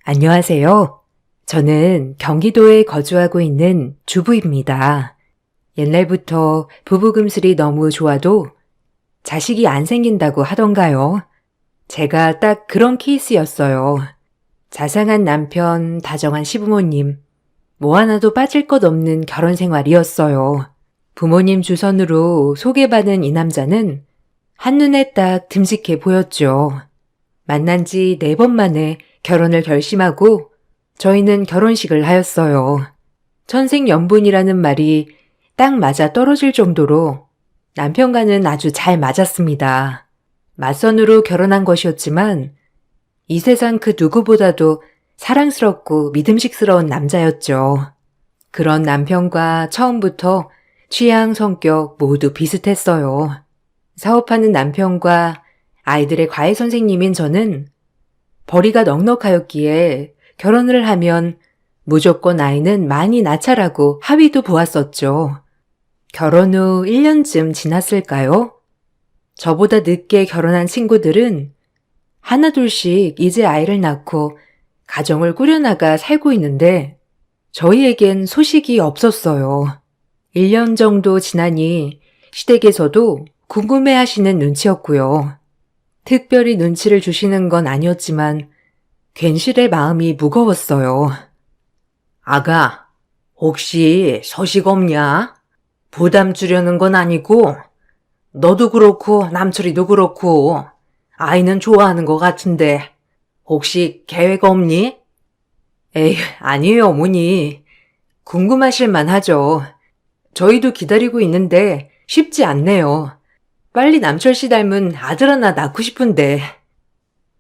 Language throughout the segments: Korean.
안녕하세요. 저는 경기도에 거주하고 있는 주부입니다. 옛날부터 부부금슬이 너무 좋아도 자식이 안 생긴다고 하던가요? 제가 딱 그런 케이스였어요. 자상한 남편, 다정한 시부모님, 뭐 하나도 빠질 것 없는 결혼 생활이었어요. 부모님 주선으로 소개받은 이 남자는 한눈에 딱 듬직해 보였죠. 만난 지 4번 만에 결혼을 결심하고 저희는 결혼식을 하였어요. 천생연분이라는 말이 딱 맞아 떨어질 정도로 남편과는 아주 잘 맞았습니다. 맞선으로 결혼한 것이었지만 이 세상 그 누구보다도 사랑스럽고 믿음직스러운 남자였죠. 그런 남편과 처음부터 취향, 성격 모두 비슷했어요. 사업하는 남편과 아이들의 과외 선생님인 저는 벌이가 넉넉하였기에 결혼을 하면 무조건 아이는 많이 낳자라고 합의도 보았었죠. 결혼 후 1년쯤 지났을까요? 저보다 늦게 결혼한 친구들은 하나둘씩 이제 아이를 낳고 가정을 꾸려나가 살고 있는데 저희에겐 소식이 없었어요. 1년 정도 지나니 시댁에서도 궁금해하시는 눈치였고요. 특별히 눈치를 주시는 건 아니었지만 괜시레 마음이 무거웠어요. 아가, 혹시 소식 없냐? 부담 주려는 건 아니고 너도 그렇고 남철이도 그렇고 아이는 좋아하는 것 같은데 혹시 계획 없니? 에이, 아니에요, 어머니. 궁금하실 만하죠. 저희도 기다리고 있는데 쉽지 않네요. 빨리 남철 씨 닮은 아들 하나 낳고 싶은데.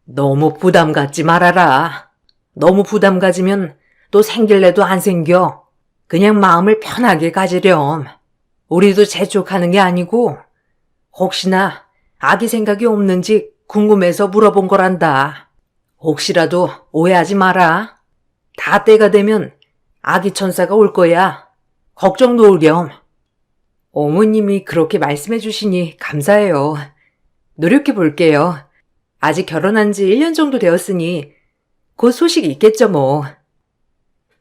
너무 부담 갖지 말아라. 너무 부담 가지면 또 생길래도 안 생겨. 그냥 마음을 편하게 가지렴. 우리도 재촉하는 게 아니고 혹시나 아기 생각이 없는지 궁금해서 물어본 거란다. 혹시라도 오해하지 마라. 다 때가 되면 아기 천사가 올 거야. 걱정 놓으렴. 어머님이 그렇게 말씀해 주시니 감사해요. 노력해 볼게요. 아직 결혼한 지 1년 정도 되었으니 곧 소식이 있겠죠 뭐.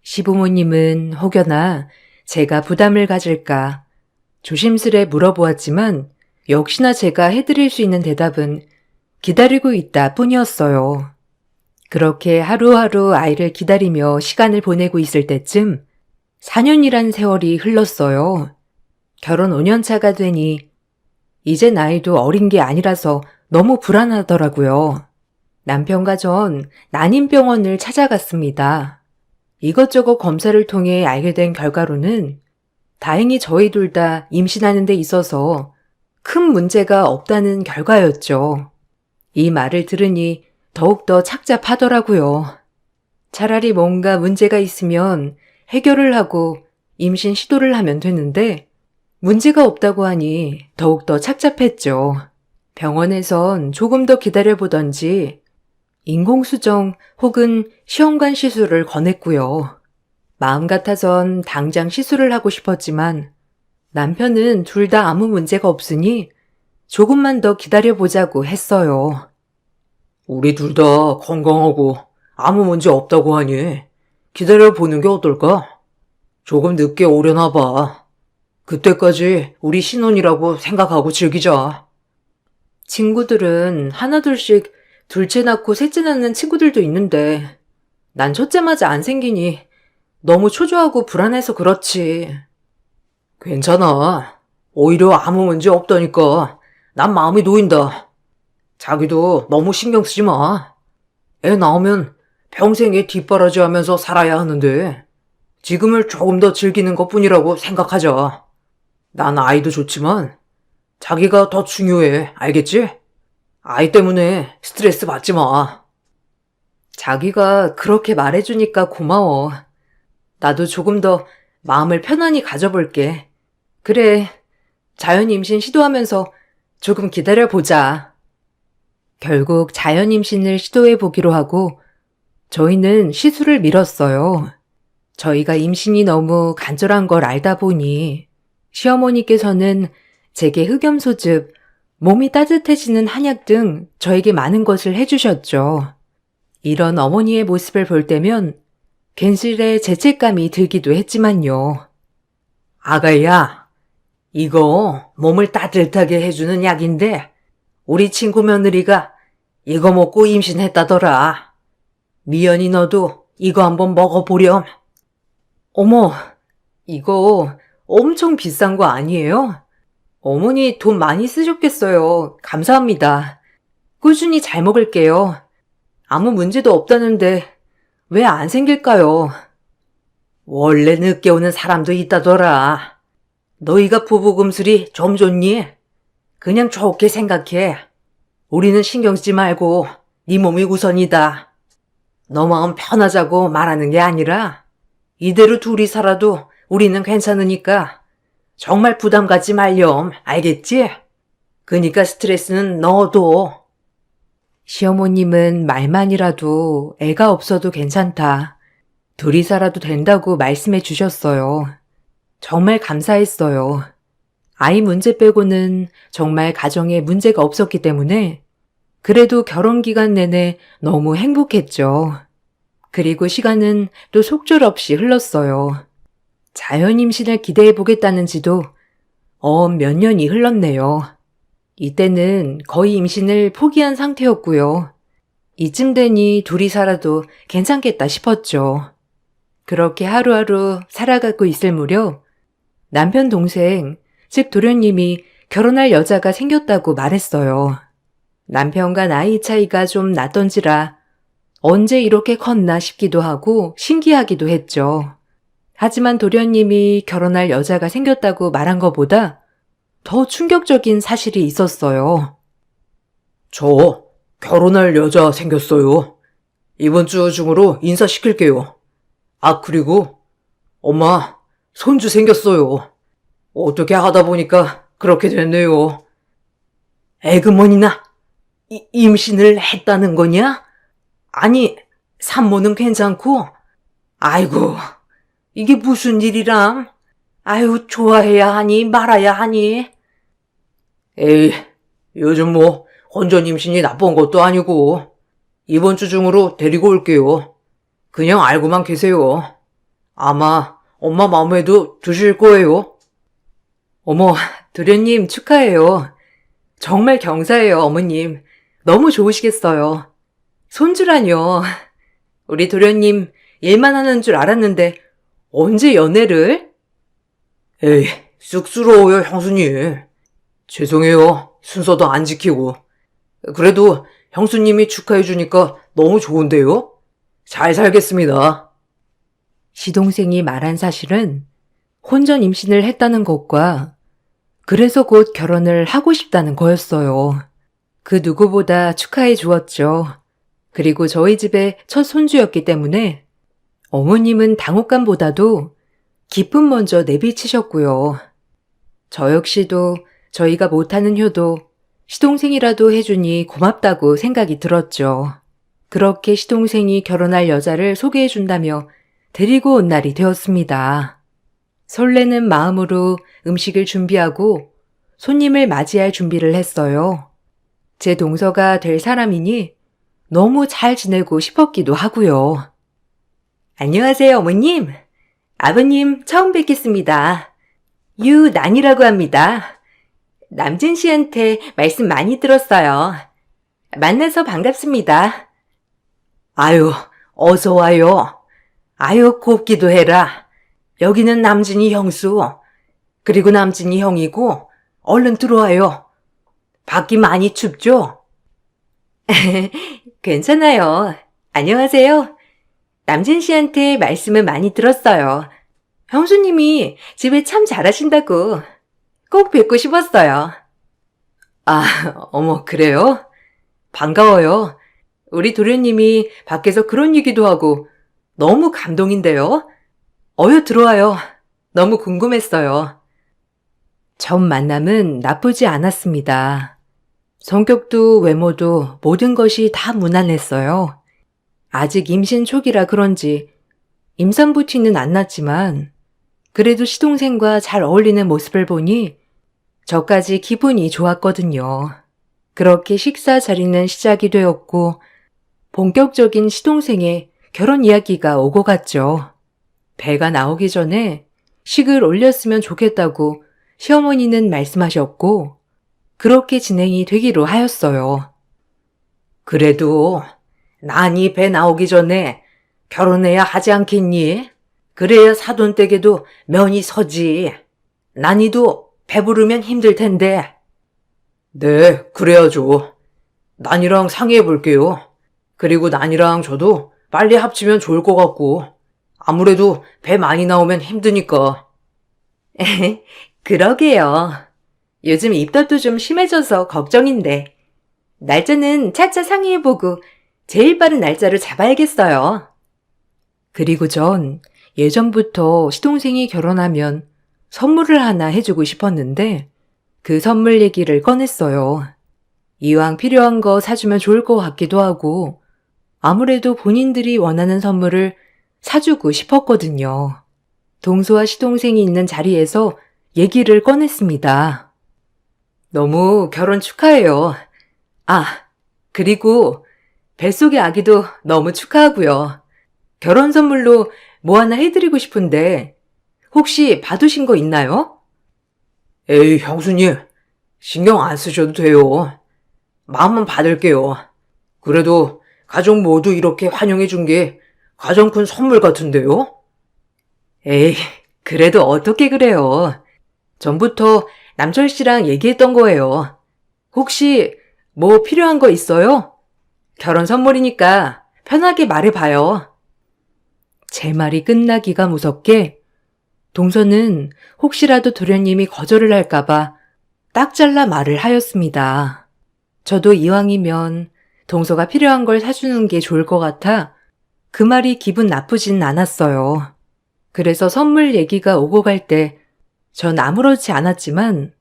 시부모님은 혹여나 제가 부담을 가질까 조심스레 물어보았지만 역시나 제가 해드릴 수 있는 대답은 기다리고 있다 뿐이었어요. 그렇게 하루하루 아이를 기다리며 시간을 보내고 있을 때쯤 4년이란 세월이 흘렀어요. 결혼 5년 차가 되니 이제 나이도 어린 게 아니라서 너무 불안하더라고요. 남편과 전 난임병원을 찾아갔습니다. 이것저것 검사를 통해 알게 된 결과로는 다행히 저희 둘 다 임신하는 데 있어서 큰 문제가 없다는 결과였죠. 이 말을 들으니 더욱더 착잡하더라고요. 차라리 뭔가 문제가 있으면 해결을 하고 임신 시도를 하면 되는데 문제가 없다고 하니 더욱더 착잡했죠. 병원에선 조금 더 기다려보던지 인공수정 혹은 시험관 시술을 권했고요. 마음 같아선 당장 시술을 하고 싶었지만 남편은 둘 다 아무 문제가 없으니 조금만 더 기다려보자고 했어요. 우리 둘 다 건강하고 아무 문제 없다고 하니 기다려보는 게 어떨까? 조금 늦게 오려나 봐. 그때까지 우리 신혼이라고 생각하고 즐기자. 친구들은 하나둘씩 둘째 낳고 셋째 낳는 친구들도 있는데 난 첫째마저 안 생기니 너무 초조하고 불안해서 그렇지. 괜찮아. 오히려 아무 문제 없다니까 난 마음이 놓인다. 자기도 너무 신경 쓰지 마. 애 낳으면 평생 애 뒷바라지 하면서 살아야 하는데 지금을 조금 더 즐기는 것뿐이라고 생각하자. 난 아이도 좋지만 자기가 더 중요해. 알겠지? 아이 때문에 스트레스 받지 마. 자기가 그렇게 말해주니까 고마워. 나도 조금 더 마음을 편안히 가져볼게. 그래, 자연 임신 시도하면서 조금 기다려보자. 결국 자연 임신을 시도해보기로 하고 저희는 시술을 미뤘어요. 저희가 임신이 너무 간절한 걸 알다 보니 시어머니께서는 제게 흑염소즙, 몸이 따뜻해지는 한약 등 저에게 많은 것을 해주셨죠. 이런 어머니의 모습을 볼 때면 괜스레 죄책감이 들기도 했지만요. 아가야, 이거 몸을 따뜻하게 해주는 약인데 우리 친구 며느리가 이거 먹고 임신했다더라. 미연이 너도 이거 한번 먹어보렴. 어머, 이거 엄청 비싼 거 아니에요? 어머니 돈 많이 쓰셨겠어요. 감사합니다. 꾸준히 잘 먹을게요. 아무 문제도 없다는데 왜 안 생길까요? 원래 늦게 오는 사람도 있다더라. 너희가 부부금술이 좀 좋니? 그냥 좋게 생각해. 우리는 신경 쓰지 말고 네 몸이 우선이다. 너 마음 편하자고 말하는 게 아니라 이대로 둘이 살아도 우리는 괜찮으니까 정말 부담 갖지 말렴. 알겠지? 그니까 스트레스는 너도. 시어머님은 말만이라도 애가 없어도 괜찮다. 둘이 살아도 된다고 말씀해 주셨어요. 정말 감사했어요. 아이 문제 빼고는 정말 가정에 문제가 없었기 때문에 그래도 결혼 기간 내내 너무 행복했죠. 그리고 시간은 또 속절없이 흘렀어요. 자연 임신을 기대해 보겠다는지도 몇 년이 흘렀네요. 이때는 거의 임신을 포기한 상태였고요. 이쯤 되니 둘이 살아도 괜찮겠다 싶었죠. 그렇게 하루하루 살아가고 있을 무렵 남편 동생, 즉 도련님이 결혼할 여자가 생겼다고 말했어요. 남편과 나이 차이가 좀 났던지라 언제 이렇게 컸나 싶기도 하고 신기하기도 했죠. 하지만 도련님이 결혼할 여자가 생겼다고 말한 것보다 더 충격적인 사실이 있었어요. 저 결혼할 여자 생겼어요. 이번 주 중으로 인사시킬게요. 아, 그리고 엄마, 손주 생겼어요. 어떻게 하다 보니까 그렇게 됐네요. 에그머니나 임신을 했다는 거냐? 아니, 산모는 괜찮고? 아이고, 이게 무슨 일이람? 아유, 좋아해야 하니 말아야 하니? 에이, 요즘 뭐 혼전 임신이 나쁜 것도 아니고 이번 주 중으로 데리고 올게요. 그냥 알고만 계세요. 아마 엄마 마음에도 드실 거예요. 어머, 도련님 축하해요. 정말 경사해요, 어머님. 너무 좋으시겠어요. 손주라뇨. 우리 도련님 일만 하는 줄 알았는데 언제 연애를? 에이, 쑥스러워요, 형수님. 죄송해요. 순서도 안 지키고. 그래도 형수님이 축하해주니까 너무 좋은데요? 잘 살겠습니다. 시동생이 말한 사실은 혼전 임신을 했다는 것과 그래서 곧 결혼을 하고 싶다는 거였어요. 그 누구보다 축하해 주었죠. 그리고 저희 집의 첫 손주였기 때문에 어머님은 당혹감보다도 기쁨 먼저 내비치셨고요. 저 역시도 저희가 못하는 효도 시동생이라도 해주니 고맙다고 생각이 들었죠. 그렇게 시동생이 결혼할 여자를 소개해준다며 데리고 온 날이 되었습니다. 설레는 마음으로 음식을 준비하고 손님을 맞이할 준비를 했어요. 제 동서가 될 사람이니 너무 잘 지내고 싶었기도 하고요. 안녕하세요, 어머님. 아버님 처음 뵙겠습니다. 유난이라고 합니다. 남진 씨한테 말씀 많이 들었어요. 만나서 반갑습니다. 아유, 어서 와요. 아유, 곱기도 해라. 여기는 남진이 형수. 그리고 남진이 형이고 얼른 들어와요. 밖이 많이 춥죠? 괜찮아요. 안녕하세요. 남진 씨한테 말씀은 많이 들었어요. 형수님이 집에 참 잘하신다고 꼭 뵙고 싶었어요. 아, 어머, 그래요? 반가워요. 우리 도련님이 밖에서 그런 얘기도 하고 너무 감동인데요. 어여 들어와요. 너무 궁금했어요. 첫 만남은 나쁘지 않았습니다. 성격도 외모도 모든 것이 다 무난했어요. 아직 임신 초기라 그런지 임산부 티는 안 났지만 그래도 시동생과 잘 어울리는 모습을 보니 저까지 기분이 좋았거든요. 그렇게 식사 자리는 시작이 되었고 본격적인 시동생의 결혼 이야기가 오고 갔죠. 배가 나오기 전에 식을 올렸으면 좋겠다고 시어머니는 말씀하셨고 그렇게 진행이 되기로 하였어요. 그래도 난이 배 나오기 전에 결혼해야 하지 않겠니? 그래야 사돈댁에도 면이 서지. 난이도 배부르면 힘들 텐데. 네, 그래야죠. 난이랑 상의해 볼게요. 그리고 난이랑 저도 빨리 합치면 좋을 것 같고 아무래도 배 많이 나오면 힘드니까. 그러게요. 요즘 입덧도 좀 심해져서 걱정인데 날짜는 차차 상의해보고 제일 빠른 날짜로 잡아야겠어요. 그리고 전 예전부터 시동생이 결혼하면 선물을 하나 해주고 싶었는데 그 선물 얘기를 꺼냈어요. 이왕 필요한 거 사주면 좋을 것 같기도 하고 아무래도 본인들이 원하는 선물을 사주고 싶었거든요. 동서와 시동생이 있는 자리에서 얘기를 꺼냈습니다. 너무 결혼 축하해요. 아, 그리고 뱃속의 아기도 너무 축하하고요. 결혼 선물로 뭐 하나 해드리고 싶은데 혹시 받으신 거 있나요? 에이, 형수님. 신경 안 쓰셔도 돼요. 마음만 받을게요. 그래도 가족 모두 이렇게 환영해 준 게 가장 큰 선물 같은데요? 에이, 그래도 어떻게 그래요. 전부터 남철 씨랑 얘기했던 거예요. 혹시 뭐 필요한 거 있어요? 결혼 선물이니까 편하게 말해봐요. 제 말이 끝나기가 무섭게 동서는 혹시라도 도련님이 거절을 할까봐 딱 잘라 말을 하였습니다. 저도 이왕이면 동서가 필요한 걸 사주는 게 좋을 것 같아 그 말이 기분 나쁘진 않았어요. 그래서 선물 얘기가 오고 갈 때 전 아무렇지 않았지만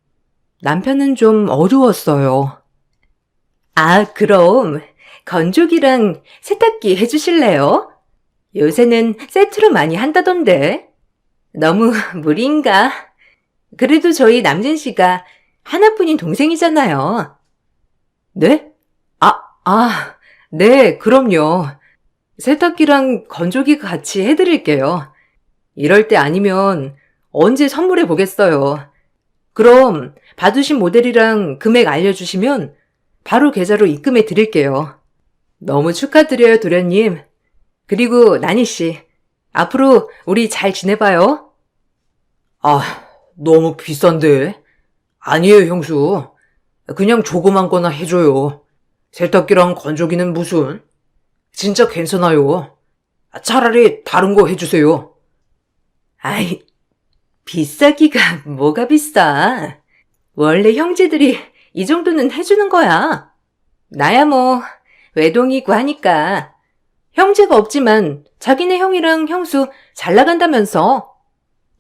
남편은 좀 어두웠어요. 아, 그럼 건조기랑 세탁기 해주실래요? 요새는 세트로 많이 한다던데. 너무 무리인가? 그래도 저희 남진 씨가 하나뿐인 동생이잖아요. 네? 네, 그럼요. 세탁기랑 건조기 같이 해드릴게요. 이럴 때 아니면 언제 선물해 보겠어요. 그럼 받으신 모델이랑 금액 알려주시면 바로 계좌로 입금해 드릴게요. 너무 축하드려요, 도련님. 그리고 나니 씨, 앞으로 우리 잘 지내봐요. 아, 너무 비싼데. 아니에요, 형수. 그냥 조그만 거나 해줘요. 세탁기랑 건조기는 무슨. 진짜 괜찮아요. 차라리 다른 거 해주세요. 아이, 비싸기가 뭐가 비싸. 원래 형제들이 이 정도는 해주는 거야. 나야 뭐 외동이고 하니까. 형제가 없지만 자기네 형이랑 형수 잘 나간다면서.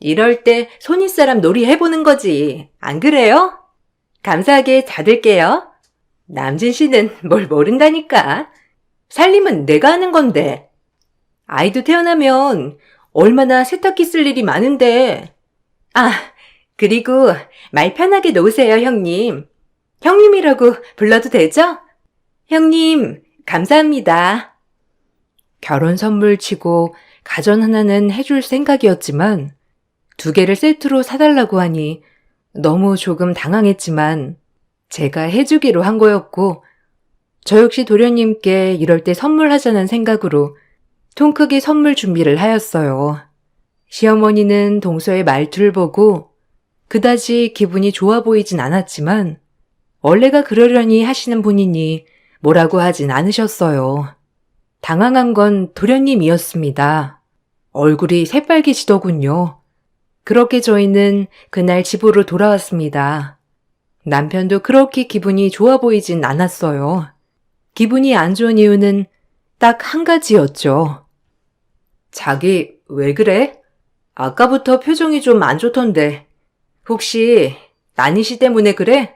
이럴 때 손윗사람 놀이 해보는 거지. 안 그래요? 감사하게 받을게요. 남진 씨는 뭘 모른다니까. 살림은 내가 하는 건데. 아이도 태어나면 얼마나 세탁기 쓸 일이 많은데. 아, 그리고 말 편하게 놓으세요, 형님. 형님이라고 불러도 되죠? 형님, 감사합니다. 결혼 선물 치고 가전 하나는 해줄 생각이었지만 2개를 세트로 사달라고 하니 너무 조금 당황했지만 제가 해주기로 한 거였고 저 역시 도련님께 이럴 때 선물하자는 생각으로 통 크게 선물 준비를 하였어요. 시어머니는 동서의 말투를 보고 그다지 기분이 좋아 보이진 않았지만 원래가 그러려니 하시는 분이니 뭐라고 하진 않으셨어요. 당황한 건 도련님이었습니다. 얼굴이 새빨개지더군요. 그렇게 저희는 그날 집으로 돌아왔습니다. 남편도 그렇게 기분이 좋아 보이진 않았어요. 기분이 안 좋은 이유는 딱 한 가지였죠. 자기 왜 그래? 아까부터 표정이 좀 안 좋던데 혹시 나니 씨 때문에 그래?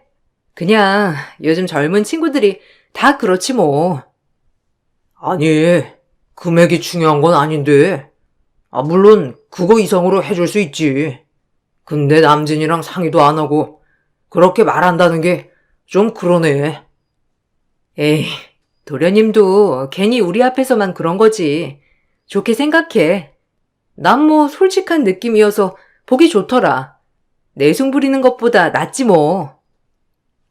그냥 요즘 젊은 친구들이 다 그렇지 뭐. 아니, 금액이 중요한 건 아닌데. 물론 그거 이상으로 해줄 수 있지. 근데 남진이랑 상의도 안 하고 그렇게 말한다는 게 좀 그러네. 에이, 도련님도 괜히 우리 앞에서만 그런 거지. 좋게 생각해. 난 뭐 솔직한 느낌이어서 보기 좋더라. 내숭 부리는 것보다 낫지 뭐.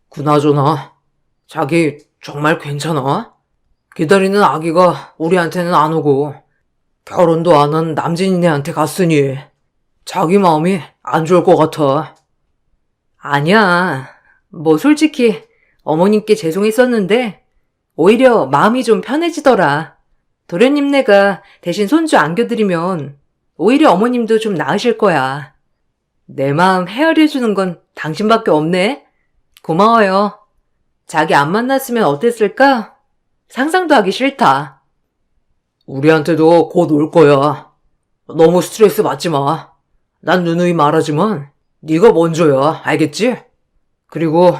그나저나 자기 정말 괜찮아? 기다리는 아기가 우리한테는 안 오고 결혼도 안 한 남진이네한테 갔으니 자기 마음이 안 좋을 것 같아. 아니야. 뭐 솔직히 어머님께 죄송했었는데 오히려 마음이 좀 편해지더라. 도련님네가 대신 손주 안겨드리면 오히려 어머님도 좀 나으실 거야. 내 마음 헤아려주는 건 당신밖에 없네. 고마워요. 자기 안 만났으면 어땠을까? 상상도 하기 싫다. 우리한테도 곧 올 거야. 너무 스트레스 받지 마. 난 누누이 말하지만 네가 먼저야, 알겠지? 그리고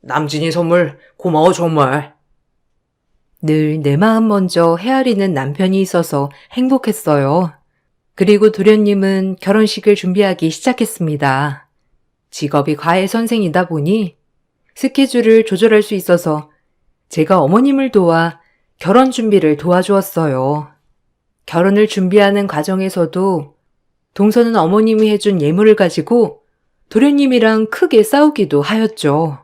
남진이 선물 고마워 정말. 늘 내 마음 먼저 헤아리는 남편이 있어서 행복했어요. 그리고 도련님은 결혼식을 준비하기 시작했습니다. 직업이 과외 선생이다 보니 스케줄을 조절할 수 있어서 제가 어머님을 도와 결혼 준비를 도와주었어요. 결혼을 준비하는 과정에서도 동서는 어머님이 해준 예물을 가지고 도련님이랑 크게 싸우기도 하였죠.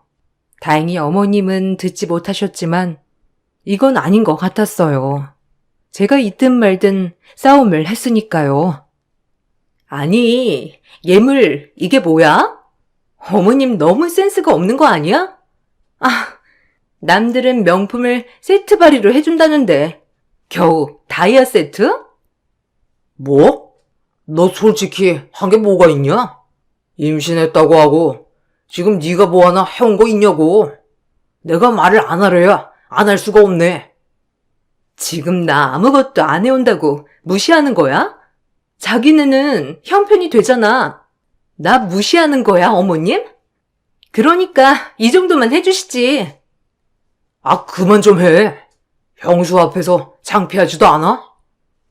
다행히 어머님은 듣지 못하셨지만 이건 아닌 것 같았어요. 제가 있든 말든 싸움을 했으니까요. 아니, 예물 이게 뭐야? 어머님 너무 센스가 없는 거 아니야? 아, 남들은 명품을 세트 발휘로 해준다는데 겨우 다이아 세트? 뭐? 너 솔직히 한 게 뭐가 있냐? 임신했다고 하고 지금 네가 뭐 하나 해온 거 있냐고. 내가 말을 안 하려야 안 할 수가 없네. 지금 나 아무것도 안 해온다고 무시하는 거야? 자기네는 형편이 되잖아. 나 무시하는 거야, 어머님? 그러니까 이 정도만 해주시지. 아, 그만 좀 해. 형수 앞에서 창피하지도 않아?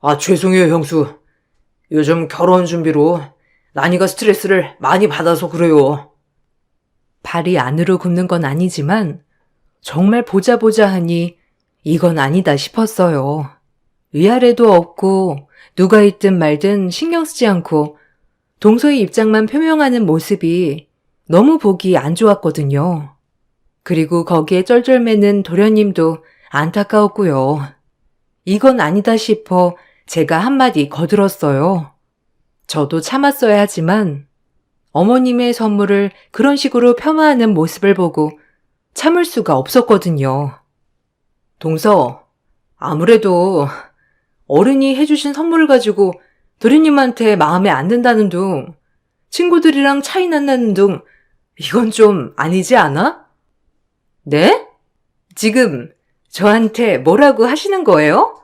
아, 죄송해요, 형수. 요즘 결혼 준비로 난이가 스트레스를 많이 받아서 그래요. 발이 안으로 굽는 건 아니지만 정말 보자 하니 이건 아니다 싶었어요. 위아래도 없고 누가 있든 말든 신경 쓰지 않고 동서의 입장만 표명하는 모습이 너무 보기 안 좋았거든요. 그리고 거기에 쩔쩔매는 도련님도 안타까웠고요. 이건 아니다 싶어 제가 한마디 거들었어요. 저도 참았어야 하지만 어머님의 선물을 그런 식으로 폄하하는 모습을 보고 참을 수가 없었거든요. 동서, 아무래도 어른이 해주신 선물을 가지고 도련님한테 마음에 안 든다는 둥, 친구들이랑 차이 난다는 둥, 이건 좀 아니지 않아? 네? 지금 저한테 뭐라고 하시는 거예요?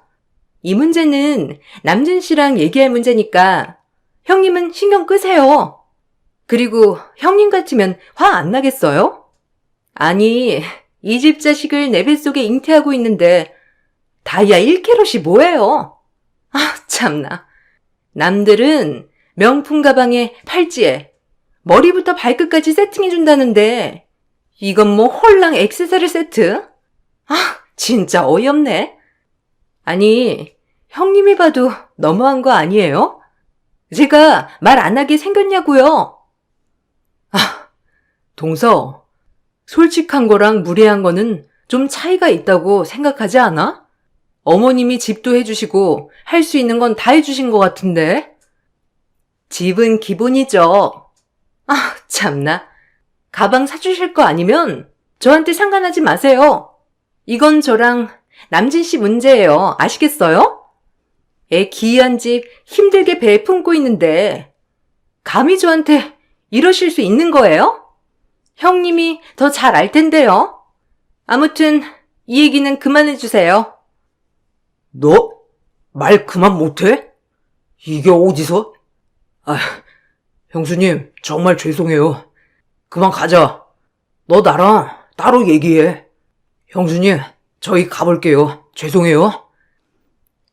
이 문제는 남진 씨랑 얘기할 문제니까 형님은 신경 끄세요. 그리고 형님 같으면 화 안 나겠어요? 아니, 이 집 자식을 내 뱃속에 잉태하고 있는데 다이아 1캐럿이 뭐예요? 아, 참나. 남들은 명품 가방에 팔찌에 머리부터 발끝까지 세팅해준다는데 이건 뭐 홀랑 액세서리 세트? 아, 진짜 어이없네. 아니, 형님이 봐도 너무한 거 아니에요? 제가 말 안 하게 생겼냐고요? 아, 동서, 솔직한 거랑 무례한 거는 좀 차이가 있다고 생각하지 않아? 어머님이 집도 해주시고 할 수 있는 건 다 해주신 것 같은데. 집은 기본이죠. 아, 참나. 가방 사주실 거 아니면 저한테 상관하지 마세요. 이건 저랑 남진 씨 문제예요. 아시겠어요? 애 기이한 집 힘들게 배에 품고 있는데 감히 저한테 이러실 수 있는 거예요? 형님이 더 잘 알 텐데요. 아무튼 이 얘기는 그만해 주세요. 너? 말 그만 못해? 이게 어디서? 아, 형수님, 정말 죄송해요. 그만 가자. 너 나랑 따로 얘기해. 형수님, 저희 가볼게요. 죄송해요.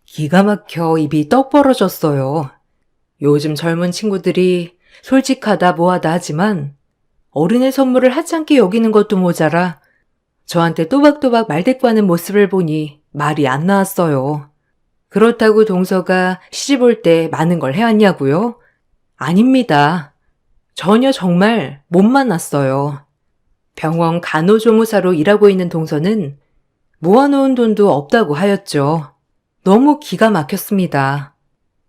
기가 막혀 입이 떡 벌어졌어요. 요즘 젊은 친구들이 솔직하다 뭐하다 하지만 어른의 선물을 하찮게 여기는 것도 모자라 저한테 또박또박 말대꾸하는 모습을 보니 말이 안 나왔어요. 그렇다고 동서가 시집 올 때 많은 걸 해왔냐고요? 아닙니다. 전혀 정말 못 만났어요. 병원 간호조무사로 일하고 있는 동서는 모아놓은 돈도 없다고 하였죠. 너무 기가 막혔습니다.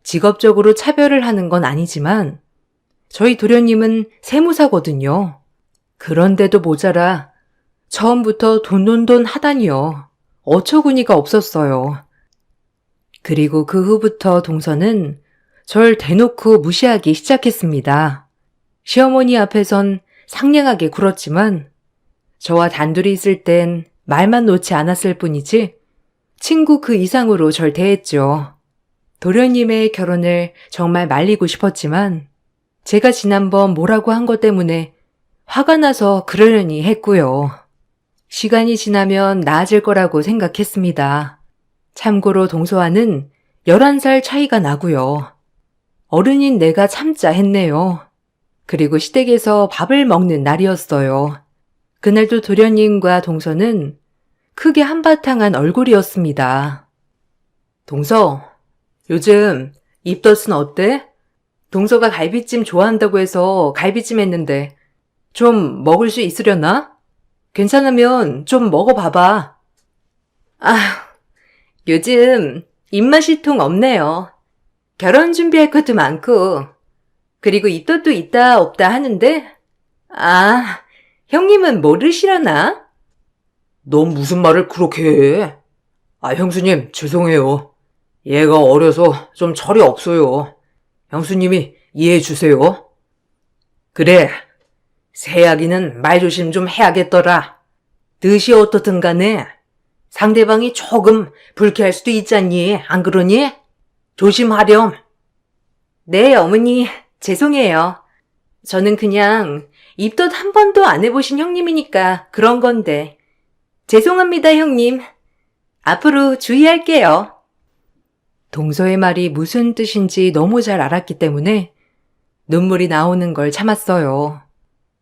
직업적으로 차별을 하는 건 아니지만 저희 도련님은 세무사거든요. 그런데도 모자라 처음부터 돈 하다니요. 어처구니가 없었어요. 그리고 그 후부터 동서는 절 대놓고 무시하기 시작했습니다. 시어머니 앞에선 상냥하게 굴었지만 저와 단둘이 있을 땐 말만 놓지 않았을 뿐이지 친구 그 이상으로 절 대했죠. 도련님의 결혼을 정말 말리고 싶었지만 제가 지난번 뭐라고 한 것 때문에 화가 나서 그러려니 했고요. 시간이 지나면 나아질 거라고 생각했습니다. 참고로 동서와는 11살 차이가 나고요. 어른인 내가 참자 했네요. 그리고 시댁에서 밥을 먹는 날이었어요. 그날도 도련님과 동서는 크게 한바탕한 얼굴이었습니다. 동서, 요즘 입덧은 어때? 동서가 갈비찜 좋아한다고 해서 갈비찜 했는데 좀 먹을 수 있으려나? 괜찮으면 좀 먹어봐봐. 아, 요즘 입맛이 통 없네요. 결혼 준비할 것도 많고 그리고 입덧도 있다 없다 하는데 아, 형님은 모르시려나? 넌 무슨 말을 그렇게 해? 아, 형수님, 죄송해요. 얘가 어려서 좀 철이 없어요. 형수님이 이해해 주세요. 그래, 새아기는 말조심 좀 해야겠더라. 뜻이 어떻든 간에 상대방이 조금 불쾌할 수도 있잖니, 안 그러니? 조심하렴. 네, 어머니, 죄송해요. 저는 그냥 입덧 한 번도 안 해보신 형님이니까 그런 건데. 죄송합니다, 형님. 앞으로 주의할게요. 동서의 말이 무슨 뜻인지 너무 잘 알았기 때문에 눈물이 나오는 걸 참았어요.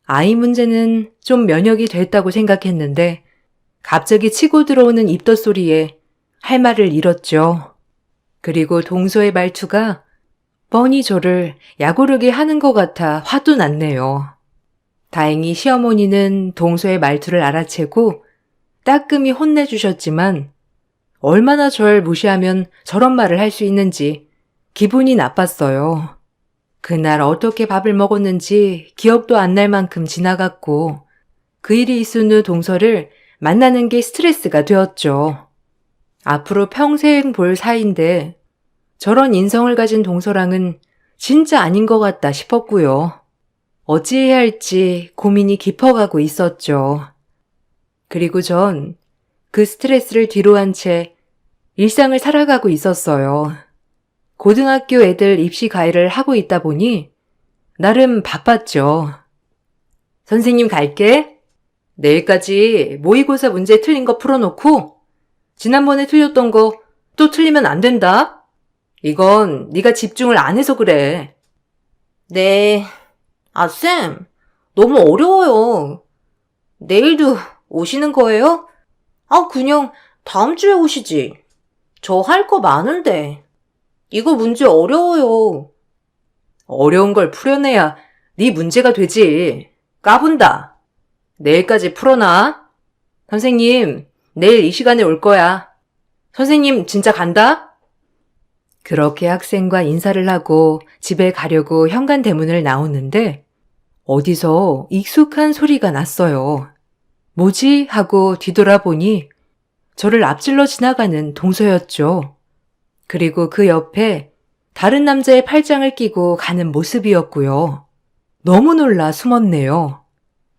아이 문제는 좀 면역이 됐다고 생각했는데 갑자기 치고 들어오는 입덧 소리에 할 말을 잃었죠. 그리고 동서의 말투가 뻔히 저를 약오르게 하는 것 같아 화도 났네요. 다행히 시어머니는 동서의 말투를 알아채고 따끔히 혼내주셨지만 얼마나 절 무시하면 저런 말을 할 수 있는지 기분이 나빴어요. 그날 어떻게 밥을 먹었는지 기억도 안 날 만큼 지나갔고 그 일이 있은 후 동서를 만나는 게 스트레스가 되었죠. 앞으로 평생 볼 사이인데 저런 인성을 가진 동서랑은 진짜 아닌 것 같다 싶었고요. 어찌해야 할지 고민이 깊어가고 있었죠. 그리고 전 그 스트레스를 뒤로 한 채 일상을 살아가고 있었어요. 고등학교 애들 입시 과외를 하고 있다 보니 나름 바빴죠. 선생님 갈게. 내일까지 모의고사 문제 틀린 거 풀어놓고 지난번에 틀렸던 거 또 틀리면 안 된다. 이건 네가 집중을 안 해서 그래. 네. 아, 쌤. 너무 어려워요. 내일도 오시는 거예요? 아, 그냥 다음 주에 오시지. 저 할 거 많은데. 이거 문제 어려워요. 어려운 걸 풀어내야 네 문제가 되지. 까분다. 내일까지 풀어놔. 선생님, 내일 이 시간에 올 거야. 선생님, 진짜 간다? 그렇게 학생과 인사를 하고 집에 가려고 현관대문을 나오는데 어디서 익숙한 소리가 났어요. 뭐지? 하고 뒤돌아보니 저를 앞질러 지나가는 동서였죠. 그리고 그 옆에 다른 남자의 팔짱을 끼고 가는 모습이었고요. 너무 놀라 숨었네요.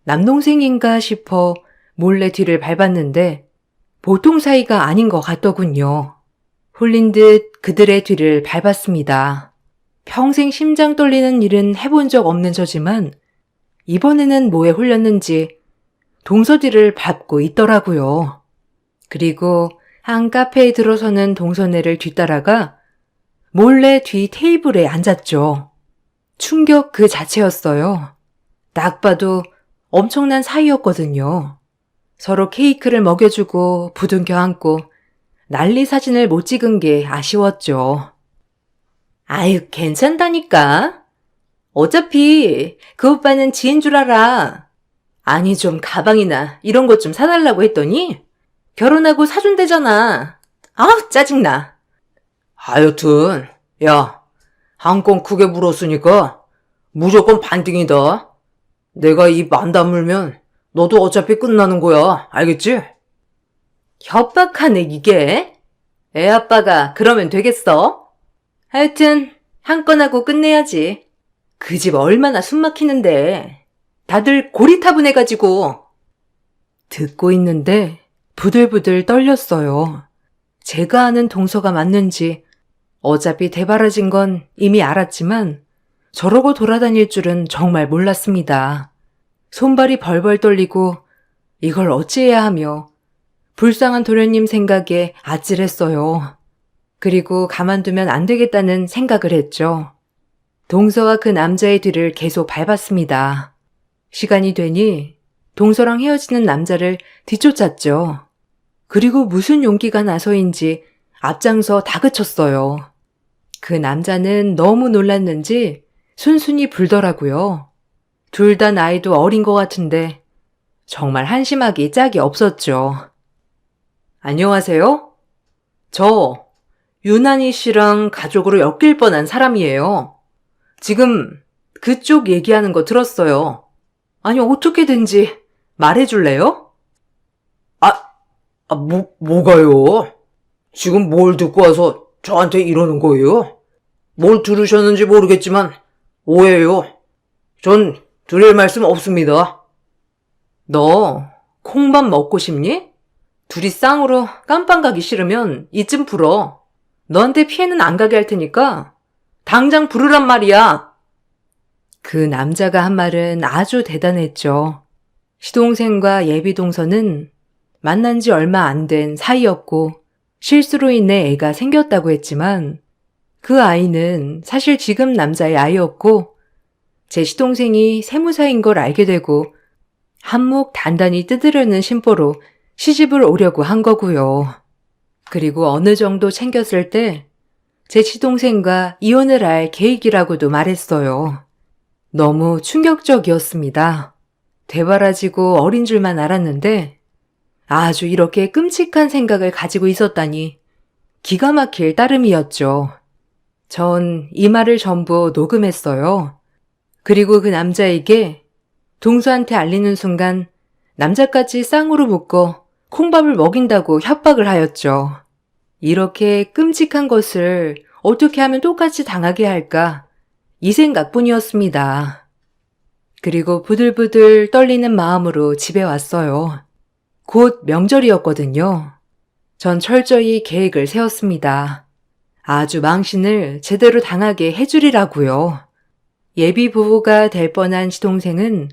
남동생인가 싶어 몰래 뒤를 밟았는데 보통 사이가 아닌 것 같더군요. 홀린 듯 그들의 뒤를 밟았습니다. 평생 심장 떨리는 일은 해본 적 없는 저지만 이번에는 뭐에 홀렸는지 동서 뒤를 밟고 있더라고요. 그리고 한 카페에 들어서는 동서네를 뒤따라가 몰래 뒤 테이블에 앉았죠. 충격 그 자체였어요. 딱 봐도 엄청난 사이였거든요. 서로 케이크를 먹여주고 부둥켜 안고 난리 사진을 못 찍은 게 아쉬웠죠. 아유, 괜찮다니까. 어차피 그 오빠는 지인 줄 알아. 아니, 좀 가방이나 이런 것 좀 사달라고 했더니 결혼하고 사준대잖아. 아우, 짜증나. 하여튼, 야, 한 건 크게 물었으니까 무조건 반띵이다. 내가 입 안 다물면 너도 어차피 끝나는 거야. 알겠지? 협박하네, 이게. 애 아빠가 그러면 되겠어? 하여튼 한 건 하고 끝내야지. 그 집 얼마나 숨 막히는데. 다들 고리타분해가지고. 듣고 있는데 부들부들 떨렸어요. 제가 아는 동서가 맞는지 어차피 대바라진 건 이미 알았지만 저러고 돌아다닐 줄은 정말 몰랐습니다. 손발이 벌벌 떨리고 이걸 어찌해야 하며 불쌍한 도련님 생각에 아찔했어요. 그리고 가만두면 안 되겠다는 생각을 했죠. 동서와 그 남자의 뒤를 계속 밟았습니다. 시간이 되니 동서랑 헤어지는 남자를 뒤쫓았죠. 그리고 무슨 용기가 나서인지 앞장서 다그쳤어요. 그 남자는 너무 놀랐는지 순순히 불더라고요. 둘 다 나이도 어린 것 같은데 정말 한심하기 짝이 없었죠. 안녕하세요? 저 유난희 씨랑 가족으로 엮일 뻔한 사람이에요. 지금 그쪽 얘기하는 거 들었어요. 아니, 어떻게든지 말해줄래요? 뭐가요? 지금 뭘 듣고 와서 저한테 이러는 거예요? 뭘 들으셨는지 모르겠지만 오해요. 전 드릴 말씀 없습니다. 너 콩밥 먹고 싶니? 둘이 쌍으로 깜빵 가기 싫으면 이쯤 불어. 너한테 피해는 안 가게 할 테니까 당장 부르란 말이야. 그 남자가 한 말은 아주 대단했죠. 시동생과 예비동서는 만난 지 얼마 안 된 사이였고 실수로 인해 애가 생겼다고 했지만 그 아이는 사실 지금 남자의 아이였고 제 시동생이 세무사인 걸 알게 되고 한몫 단단히 뜯으려는 심보로 시집을 오려고 한 거고요. 그리고 어느 정도 챙겼을 때 제 시동생과 이혼을 할 계획이라고도 말했어요. 너무 충격적이었습니다. 대바라지고 어린 줄만 알았는데 아주 이렇게 끔찍한 생각을 가지고 있었다니 기가 막힐 따름이었죠. 전 이 말을 전부 녹음했어요. 그리고 그 남자에게 동서한테 알리는 순간 남자까지 쌍으로 묶어 콩밥을 먹인다고 협박을 하였죠. 이렇게 끔찍한 것을 어떻게 하면 똑같이 당하게 할까? 이 생각뿐이었습니다. 그리고 부들부들 떨리는 마음으로 집에 왔어요. 곧 명절이었거든요. 전 철저히 계획을 세웠습니다. 아주 망신을 제대로 당하게 해주리라고요. 예비 부부가 될 뻔한 시동생은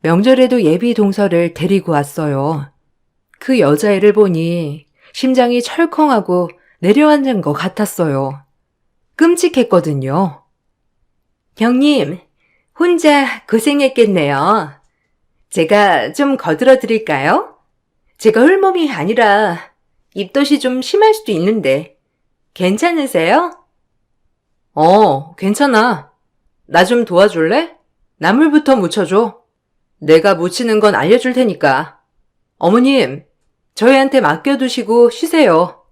명절에도 예비 동서를 데리고 왔어요. 그 여자애를 보니 심장이 철컹하고 내려앉은 것 같았어요. 끔찍했거든요. 형님, 혼자 고생했겠네요. 제가 좀 거들어 드릴까요? 제가 홀몸이 아니라 입덧이 좀 심할 수도 있는데 괜찮으세요? 괜찮아. 나 좀 도와줄래? 나물부터 묻혀줘. 내가 묻히는 건 알려줄 테니까. 어머님, 저희한테 맡겨두시고 쉬세요.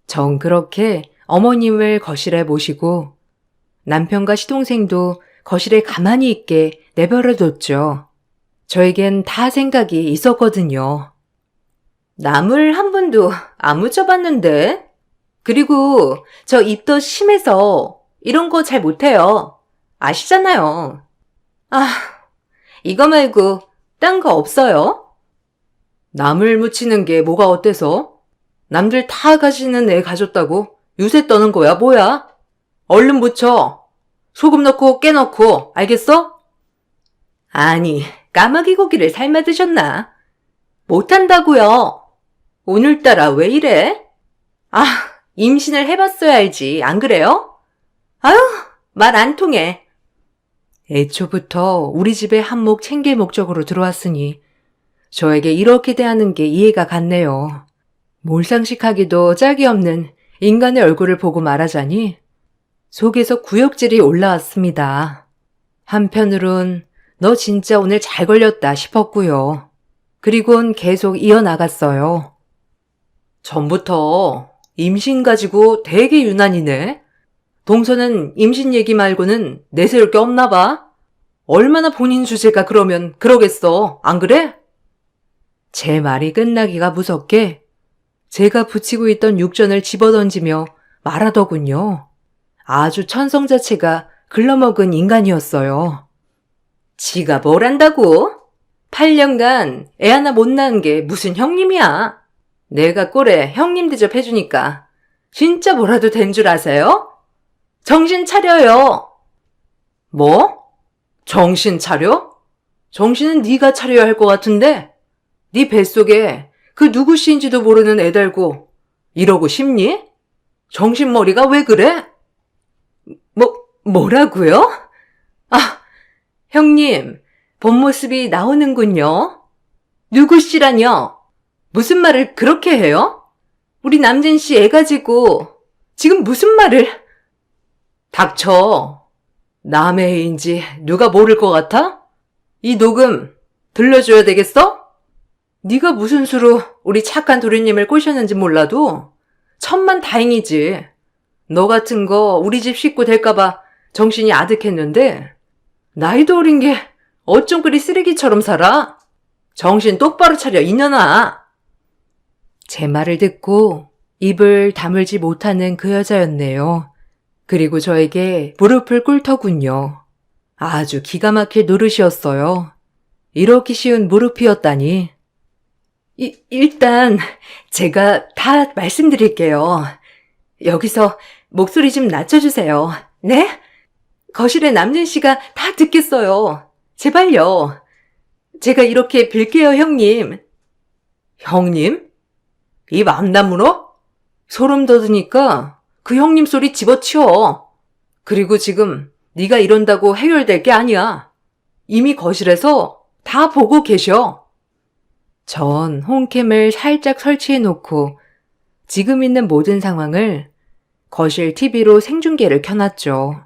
전 그렇게 어머님을 거실에 모시고 남편과 시동생도 거실에 가만히 있게 내버려뒀죠. 저에겐 다 생각이 있었거든요. 나물 한 번도 안 묻혀봤는데? 그리고 저 입덧 심해서 이런 거 잘 못해요. 아시잖아요. 이거 말고 딴 거 없어요? 나물 묻히는 게 뭐가 어때서? 남들 다 가지는 애 가졌다고 유세 떠는 거야, 뭐야? 얼른 묻혀. 소금 넣고 깨 넣고, 알겠어? 아니, 까마귀 고기를 삶아 드셨나? 못한다고요. 오늘따라 왜 이래? 임신을 해봤어야 알지, 안 그래요? 아유, 말 안 통해. 애초부터 우리 집에 한몫 챙길 목적으로 들어왔으니 저에게 이렇게 대하는 게 이해가 갔네요. 몰상식하기도 짝이 없는 인간의 얼굴을 보고 말하자니 속에서 구역질이 올라왔습니다. 한편으론 너 진짜 오늘 잘 걸렸다 싶었고요. 그리곤 계속 이어나갔어요. 전부터 임신 가지고 되게 유난이네. 동서는 임신 얘기 말고는 내세울 게 없나 봐. 얼마나 본인 주제가 그러면 그러겠어. 안 그래? 제 말이 끝나기가 무섭게 제가 붙이고 있던 육전을 집어던지며 말하더군요. 아주 천성 자체가 글러먹은 인간이었어요. 지가 뭘 안다고? 8년간 애 하나 못 낳은 게 무슨 형님이야. 내가 꼴에 형님 대접해주니까 진짜 뭐라도 된 줄 아세요? 정신 차려요. 뭐? 정신 차려? 정신은 네가 차려야 할 것 같은데 네 뱃속에 그 누구씨인지도 모르는 애 달고 이러고 싶니? 정신머리가 왜 그래? 뭐라고요? 아, 형님, 본 모습이 나오는군요. 누구씨라뇨? 무슨 말을 그렇게 해요? 우리 남진 씨 애 가지고 지금 무슨 말을... 닥쳐. 남의 애인지 누가 모를 것 같아? 이 녹음 들려줘야 되겠어? 네가 무슨 수로 우리 착한 도련님을 꼬셨는지 몰라도 천만 다행이지. 너 같은 거 우리 집 식구 될까봐 정신이 아득했는데 나이도 어린 게 어쩜 그리 쓰레기처럼 살아? 정신 똑바로 차려 이년아. 제 말을 듣고 입을 다물지 못하는 그 여자였네요. 그리고 저에게 무릎을 꿇더군요. 아주 기가 막힐 노릇이었어요. 이렇게 쉬운 무릎이었다니. 일단 제가 다 말씀드릴게요. 여기서 목소리 좀 낮춰주세요. 네? 거실에 남진 씨가 다 듣겠어요. 제발요. 제가 이렇게 빌게요, 형님. 형님? 입 안 다물어? 소름 돋으니까 그 형님 소리 집어치워. 그리고 지금 네가 이런다고 해결될 게 아니야. 이미 거실에서 다 보고 계셔. 전 홈캠을 살짝 설치해놓고 지금 있는 모든 상황을 거실 TV로 생중계를 켜놨죠.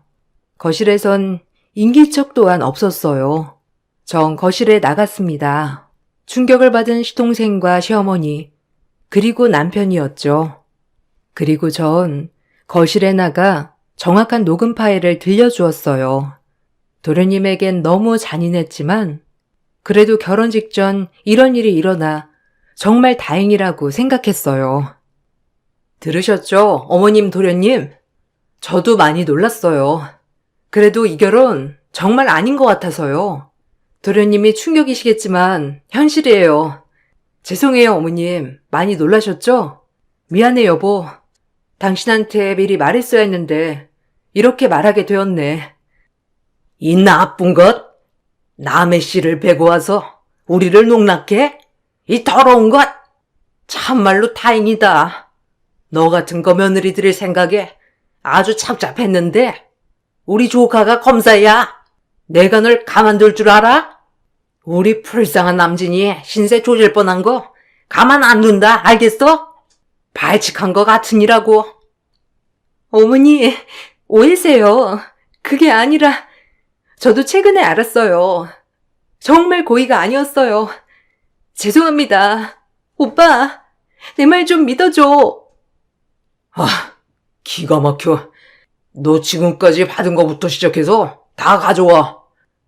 거실에선 인기척 또한 없었어요. 전 거실에 나갔습니다. 충격을 받은 시동생과 시어머니, 그리고 남편이었죠. 그리고 전 거실에 나가 정확한 녹음 파일을 들려주었어요. 도련님에겐 너무 잔인했지만 그래도 결혼 직전 이런 일이 일어나 정말 다행이라고 생각했어요. 들으셨죠, 어머님 도련님? 저도 많이 놀랐어요. 그래도 이 결혼 정말 아닌 것 같아서요. 도련님이 충격이시겠지만 현실이에요. 죄송해요, 어머님. 많이 놀라셨죠? 미안해, 여보. 당신한테 미리 말했어야 했는데 이렇게 말하게 되었네. 이 나쁜 것! 남의 씨를 베고 와서 우리를 농락해? 이 더러운 것! 참말로 다행이다. 너 같은 거 며느리 들일 생각에 아주 착잡했는데 우리 조카가 검사야. 내가 널 가만둘 줄 알아? 우리 불쌍한 남진이 신세 조질 뻔한 거 가만 안 둔다, 알겠어? 발칙한 거 같으니라고. 어머니, 오해세요. 그게 아니라 저도 최근에 알았어요. 정말 고의가 아니었어요. 죄송합니다. 오빠, 내 말 좀 믿어줘. 아, 기가 막혀. 너 지금까지 받은 거부터 시작해서 다 가져와.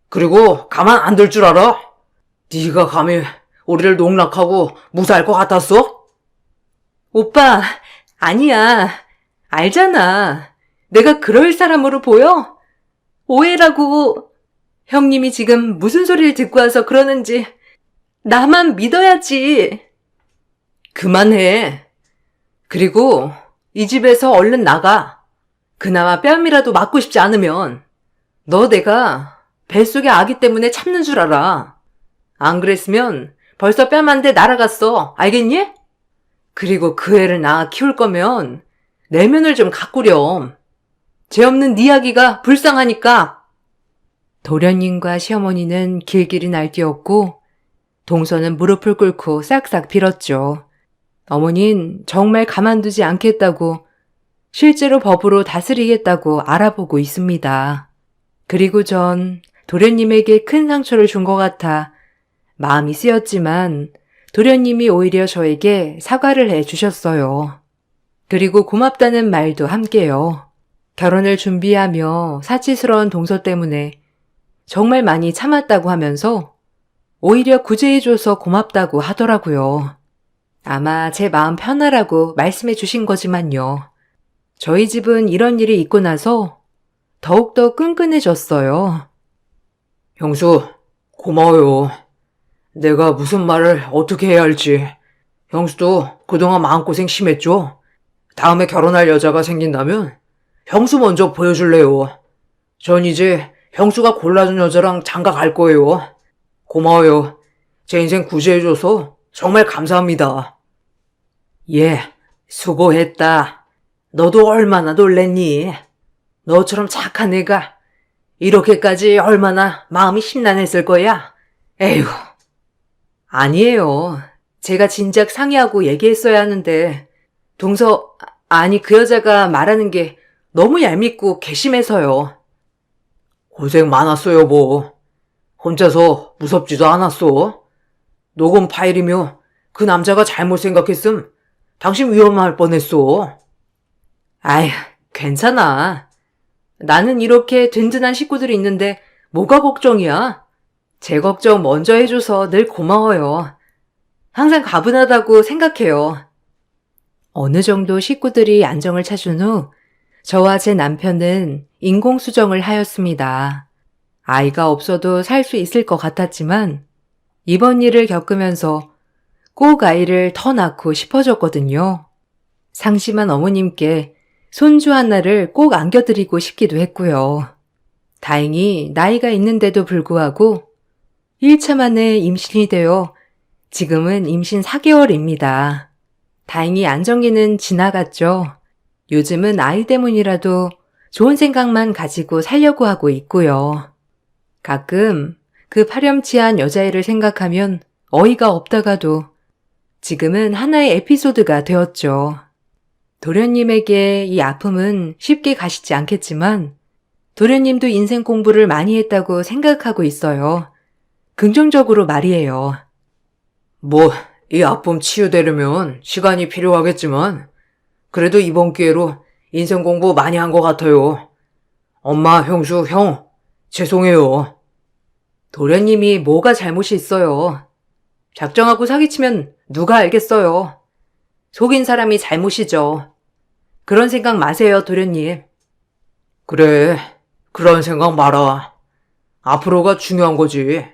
그리고 가만 안 둘 줄 알아? 네가 감히 우리를 농락하고 무사할 것 같았어? 오빠, 아니야. 알잖아. 내가 그럴 사람으로 보여? 오해라고. 형님이 지금 무슨 소리를 듣고 와서 그러는지 나만 믿어야지. 그만해. 그리고 이 집에서 얼른 나가. 그나마 뺨이라도 맞고 싶지 않으면 너 내가 뱃속에 아기 때문에 참는 줄 알아. 안 그랬으면 벌써 뺨 한 대 날아갔어. 알겠니? 그리고 그 애를 낳아 키울 거면 내면을 좀 가꾸렴. 죄 없는 네 아기가 불쌍하니까. 도련님과 시어머니는 길길이 날뛰었고 동서는 무릎을 꿇고 싹싹 빌었죠. 어머닌 정말 가만두지 않겠다고, 실제로 법으로 다스리겠다고 알아보고 있습니다. 그리고 전 도련님에게 큰 상처를 준 것 같아 마음이 쓰였지만 도련님이 오히려 저에게 사과를 해 주셨어요. 그리고 고맙다는 말도 함께요. 결혼을 준비하며 사치스러운 동서 때문에 정말 많이 참았다고 하면서 오히려 구제해줘서 고맙다고 하더라고요. 아마 제 마음 편하라고 말씀해 주신 거지만요. 저희 집은 이런 일이 있고 나서 더욱더 끈끈해졌어요. 형수, 고마워요. 내가 무슨 말을 어떻게 해야 할지. 형수도 그동안 마음고생 심했죠? 다음에 결혼할 여자가 생긴다면 형수 먼저 보여줄래요. 전 이제 형수가 골라준 여자랑 장가 갈 거예요. 고마워요. 제 인생 구제해줘서 정말 감사합니다. 예, 수고했다. 너도 얼마나 놀랬니? 너처럼 착한 애가 이렇게까지 얼마나 마음이 심란했을 거야? 에휴. 아니에요. 제가 진작 상의하고 얘기했어야 하는데 아니 그 여자가 말하는 게 너무 얄밉고 괘씸해서요. 고생 많았어요, 뭐. 혼자서 무섭지도 않았어. 녹음 파일이며 그 남자가 잘못 생각했음 당신 위험할 뻔했어. 아휴, 괜찮아. 나는 이렇게 든든한 식구들이 있는데 뭐가 걱정이야? 제 걱정 먼저 해줘서 늘 고마워요. 항상 가분하다고 생각해요. 어느 정도 식구들이 안정을 찾은 후 저와 제 남편은 인공수정을 하였습니다. 아이가 없어도 살 수 있을 것 같았지만 이번 일을 겪으면서 꼭 아이를 더 낳고 싶어졌거든요. 상심한 어머님께 손주 하나를 꼭 안겨드리고 싶기도 했고요. 다행히 나이가 있는데도 불구하고 1차 만에 임신이 되어 지금은 임신 4개월입니다. 다행히 안정기는 지나갔죠. 요즘은 아이 때문이라도 좋은 생각만 가지고 살려고 하고 있고요. 가끔 그 파렴치한 여자애를 생각하면 어이가 없다가도 지금은 하나의 에피소드가 되었죠. 도련님에게 이 아픔은 쉽게 가시지 않겠지만 도련님도 인생 공부를 많이 했다고 생각하고 있어요. 긍정적으로 말이에요. 뭐, 이 아픔 치유되려면 시간이 필요하겠지만 그래도 이번 기회로 인생 공부 많이 한 것 같아요. 엄마, 형수, 형, 죄송해요. 도련님이 뭐가 잘못이 있어요. 작정하고 사기치면 누가 알겠어요. 속인 사람이 잘못이죠. 그런 생각 마세요, 도련님. 그래, 그런 생각 마라. 앞으로가 중요한 거지.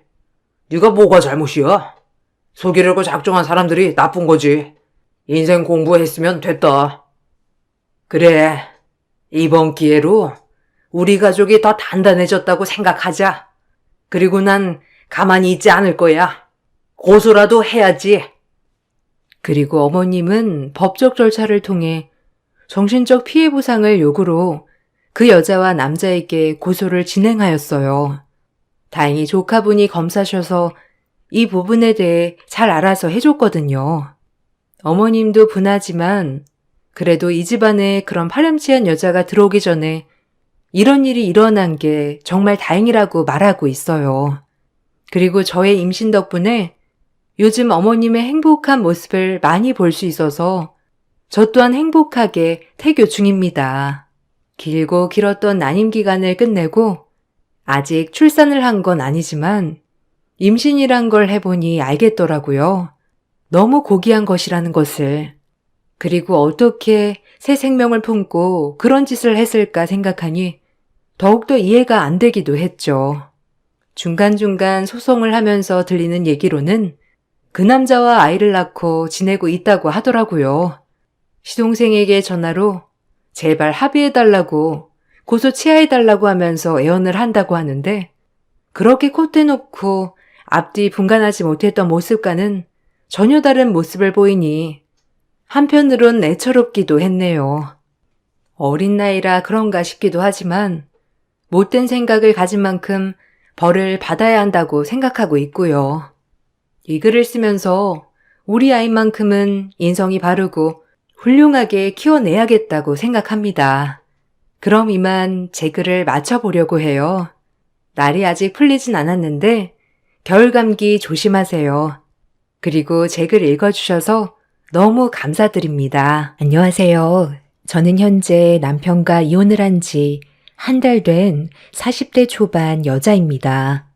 네가 뭐가 잘못이야? 속이려고 작정한 사람들이 나쁜 거지. 인생 공부했으면 됐다. 그래, 이번 기회로 우리 가족이 더 단단해졌다고 생각하자. 그리고 난 가만히 있지 않을 거야. 고소라도 해야지. 그리고 어머님은 법적 절차를 통해 정신적 피해 보상을 요구로 그 여자와 남자에게 고소를 진행하였어요. 다행히 조카분이 검사셔서 이 부분에 대해 잘 알아서 해줬거든요. 어머님도 분하지만 그래도 이 집안에 그런 파렴치한 여자가 들어오기 전에 이런 일이 일어난 게 정말 다행이라고 말하고 있어요. 그리고 저의 임신 덕분에 요즘 어머님의 행복한 모습을 많이 볼 수 있어서 저 또한 행복하게 태교 중입니다. 길고 길었던 난임 기간을 끝내고 아직 출산을 한 건 아니지만 임신이란 걸 해보니 알겠더라고요. 너무 고귀한 것이라는 것을. 그리고 어떻게 새 생명을 품고 그런 짓을 했을까 생각하니 더욱더 이해가 안 되기도 했죠. 중간중간 소송을 하면서 들리는 얘기로는 그 남자와 아이를 낳고 지내고 있다고 하더라고요. 시동생에게 전화로 제발 합의해달라고 고소 취하해달라고 하면서 애원을 한다고 하는데 그렇게 콧대 놓고 앞뒤 분간하지 못했던 모습과는 전혀 다른 모습을 보이니 한편으론 애처롭기도 했네요. 어린 나이라 그런가 싶기도 하지만 못된 생각을 가진 만큼 벌을 받아야 한다고 생각하고 있고요. 이 글을 쓰면서 우리 아이만큼은 인성이 바르고 훌륭하게 키워내야겠다고 생각합니다. 그럼 이만 제 글을 마쳐보려고 해요. 날이 아직 풀리진 않았는데 겨울 감기 조심하세요. 그리고 제 글 읽어주셔서 너무 감사드립니다. 안녕하세요. 저는 현재 남편과 이혼을 한 지 한 달 된 40대 초반 여자입니다.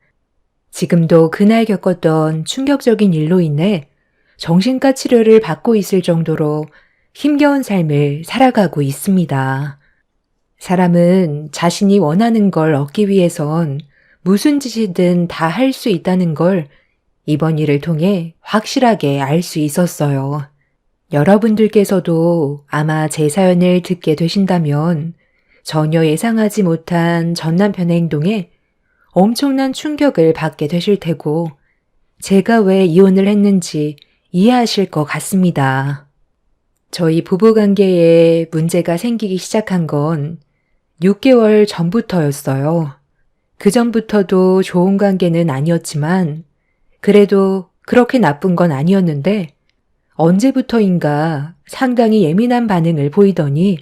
지금도 그날 겪었던 충격적인 일로 인해 정신과 치료를 받고 있을 정도로 힘겨운 삶을 살아가고 있습니다. 사람은 자신이 원하는 걸 얻기 위해선 무슨 짓이든 다 할 수 있다는 걸 이번 일을 통해 확실하게 알 수 있었어요. 여러분들께서도 아마 제 사연을 듣게 되신다면 전혀 예상하지 못한 전 남편의 행동에 엄청난 충격을 받게 되실 테고 제가 왜 이혼을 했는지 이해하실 것 같습니다. 저희 부부관계에 문제가 생기기 시작한 건 6개월 전부터였어요. 그 전부터도 좋은 관계는 아니었지만 그래도 그렇게 나쁜 건 아니었는데 언제부터인가 상당히 예민한 반응을 보이더니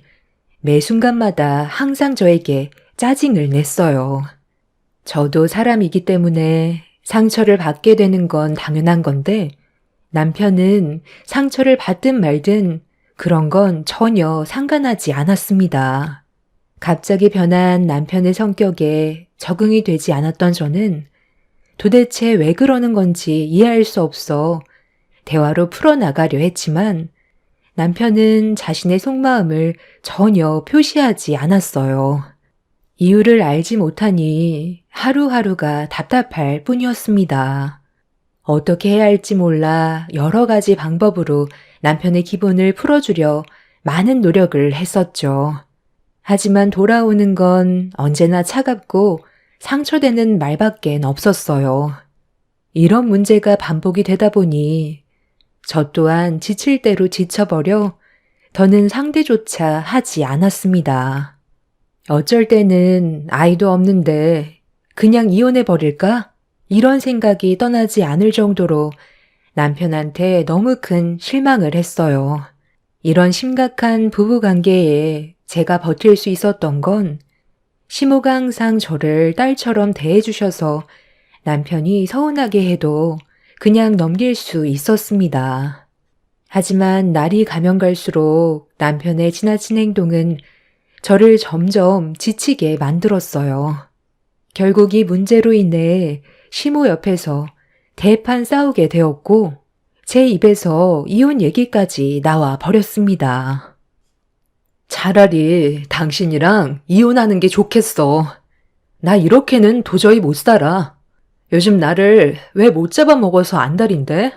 매 순간마다 항상 저에게 짜증을 냈어요. 저도 사람이기 때문에 상처를 받게 되는 건 당연한 건데 남편은 상처를 받든 말든 그런 건 전혀 상관하지 않았습니다. 갑자기 변한 남편의 성격에 적응이 되지 않았던 저는 도대체 왜 그러는 건지 이해할 수 없어 대화로 풀어나가려 했지만 남편은 자신의 속마음을 전혀 표시하지 않았어요. 이유를 알지 못하니 하루하루가 답답할 뿐이었습니다. 어떻게 해야 할지 몰라 여러 가지 방법으로 남편의 기분을 풀어주려 많은 노력을 했었죠. 하지만 돌아오는 건 언제나 차갑고 상처되는 말밖엔 없었어요. 이런 문제가 반복이 되다 보니 저 또한 지칠 대로 지쳐버려 더는 상대조차 하지 않았습니다. 어쩔 때는 아이도 없는데 그냥 이혼해버릴까? 이런 생각이 떠나지 않을 정도로 남편한테 너무 큰 실망을 했어요. 이런 심각한 부부관계에 제가 버틸 수 있었던 건 시모가 항상 저를 딸처럼 대해주셔서 남편이 서운하게 해도 그냥 넘길 수 있었습니다. 하지만 날이 가면 갈수록 남편의 지나친 행동은 저를 점점 지치게 만들었어요. 결국 이 문제로 인해 시모 옆에서 대판 싸우게 되었고 제 입에서 이혼 얘기까지 나와 버렸습니다. 차라리 당신이랑 이혼하는 게 좋겠어. 나 이렇게는 도저히 못 살아. 요즘 나를 왜 못 잡아먹어서 안달인데?